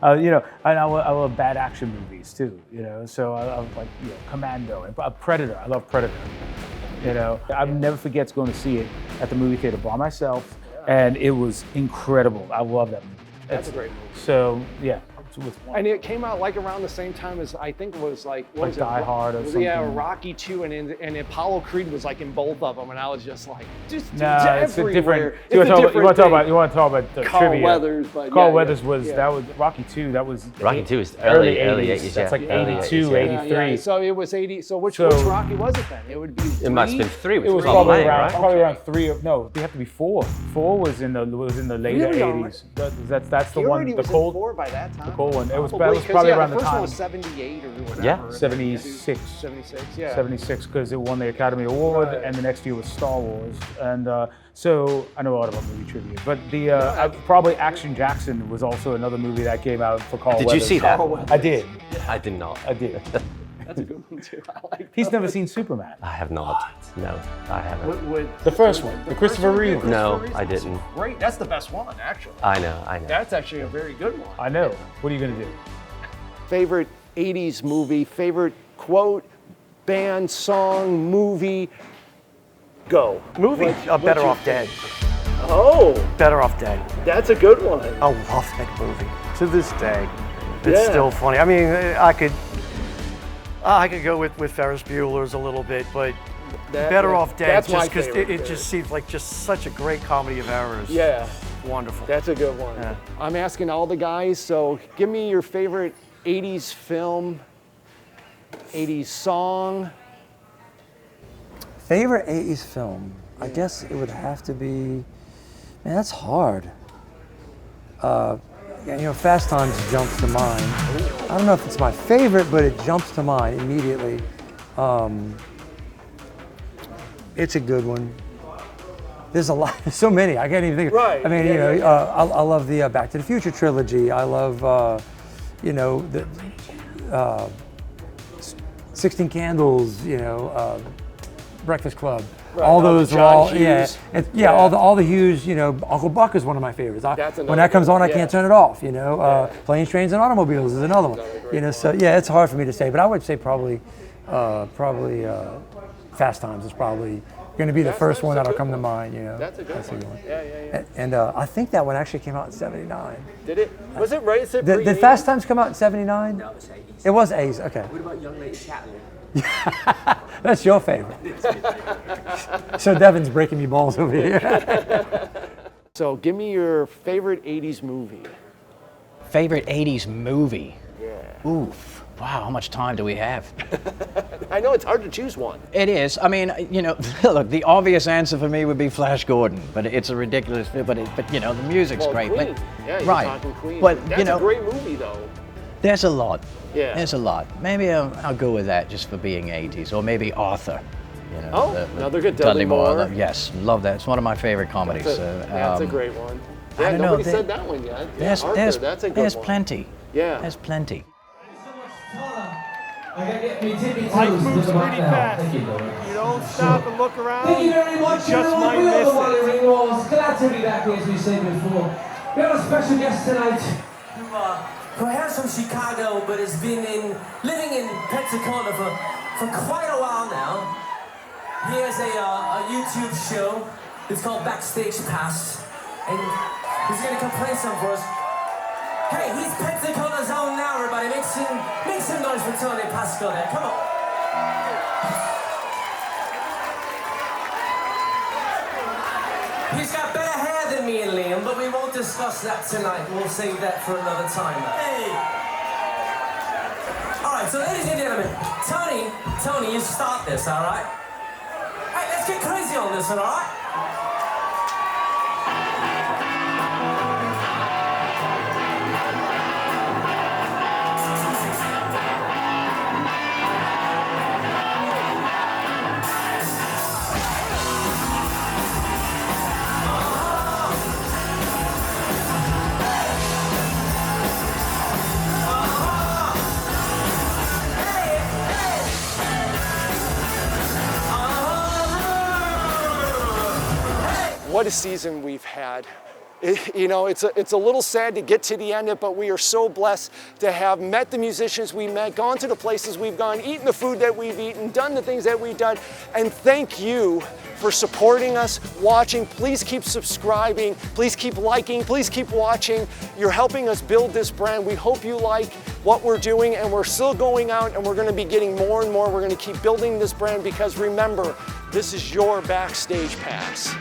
And I love bad action movies too. So I love Commando and Predator. I love Predator. I never forget going to see it at the movie theater by myself, and it was incredible. I love that movie. That's a great movie. So yeah. And it came out like around the same time as I think it was like Die Hard or something. Yeah, Rocky 2 and Apollo Creed was like in both of them, and I was just like, it's it's a different. You want to talk about the Carl trivia. Weathers, but Carl Weathers was that was Rocky 2. That was Rocky 2 is early 80s. That's like 82, 83. Yeah. So it was 80. So which Rocky was it then? It would be. It must have been 3. It was probably around 3. No, it had to be 4. 4 was in the later 80s. That's the one. The cold. 4 by that time. The cold one. It was Probably around the the first time. one was 78 or whatever. Yeah. 76. 76, yeah. 76, because it won the Academy Award, and the next year was Star Wars. And so I know a lot about movie trivia. But probably Action Jackson was also another movie that came out for Carl Weathers. Did you see that? I did. I did not. I did. That's a good one too. I like that. He's never seen Superman. I have not. No, I haven't. The first one, the Christopher Reeve. No, I didn't. Great. That's the best one, actually. I know. That's actually a very good one. I know. What are you gonna do? Favorite 80s movie, favorite quote, band, song, movie, go. Movie, Better Off Dead. Oh, Better Off Dead. that's a good one. I love that movie. To this day, it's still funny. I mean, I could go with Ferris Bueller's a little bit, but Better Off Dead, that's my just because favorite, it just seems like just such a great comedy of errors. Yeah, Wonderful. that's a good one. Yeah. I'm asking all the guys, so give me your favorite 80s film, 80s song. Favorite 80s film? I guess it would have to be, man, that's hard. Fast Times jumps to mind. I don't know if it's my favorite, but it jumps to mind immediately. It's a good one. there's a lot, so many. I can't even think. Right. I mean, I love the Back to the Future trilogy. I love, the 16 Candles. Breakfast Club. Right, All all the those are John all Hughes. all the Hughes. Uncle Buck is one of my favorites. That's When another that comes good on, I one, can't turn it off. Planes, Trains, and Automobiles is another one. So yeah, it's hard for me to say, but I would say probably Fast Times is probably going to be the first one that'll come to mind. That's a good one. Yeah. And I think that one actually came out in '79. Did it? Was it right? Did Fast Times come out in '79? No, it was '80s. It was '80s. Okay. What about Young Lady Chatelaine? That's your favorite. So Devin's breaking me balls over here. So give me your favorite 80s movie. Favorite 80s movie? Yeah. Oof. Wow, how much time do we have? I know it's hard to choose one. It is. I mean, look, the obvious answer for me would be Flash Gordon, but it's a ridiculous, but the music's great. Queen. But, Yeah, you're right. talking Queen. But, That's a great movie, though. There's a lot. Yeah. There's a lot. Maybe I'll go with that just for being 80s, or maybe Arthur. Another good Dudley Moore. Yes, love that. It's one of my favorite comedies. That's a great one. I Yeah, don't know, nobody said that one yet. There's Arthur, that's a good there's one. plenty. Yeah. There's plenty. I gotta get me tippy toes. Life moves Look pretty now. fast. Thank you, You don't stop and look around. Thank you very much. You just Everyone. might We miss love Molly it. Ringwalds. Glad to be back here, as we said before. We have a special guest tonight who hails from Chicago, but has been living in Pensacola for quite a while now. He has a YouTube show. It's called Backstage Pass, and he's gonna come play some for us. Hey, he's Pensacola's own now, everybody. Make some noise for Tony Pascal there. Come on. He's got better hair than me and Liam, but we won't discuss that tonight. We'll save that for another time. Hey! Alright, so ladies and gentlemen, Tony, you start this, alright? Hey, let's get crazy on this one, alright? What a season we've had. It's a little sad to get to the end of it, but we are so blessed to have met the musicians we met, gone to the places we've gone, eaten the food that we've eaten, done the things that we've done. And thank you for supporting us, watching. Please keep subscribing. Please keep liking. Please keep watching. You're helping us build this brand. We hope you like what we're doing, and we're still going out, and we're going to be getting more and more. We're going to keep building this brand because remember, this is your Backstage Pass.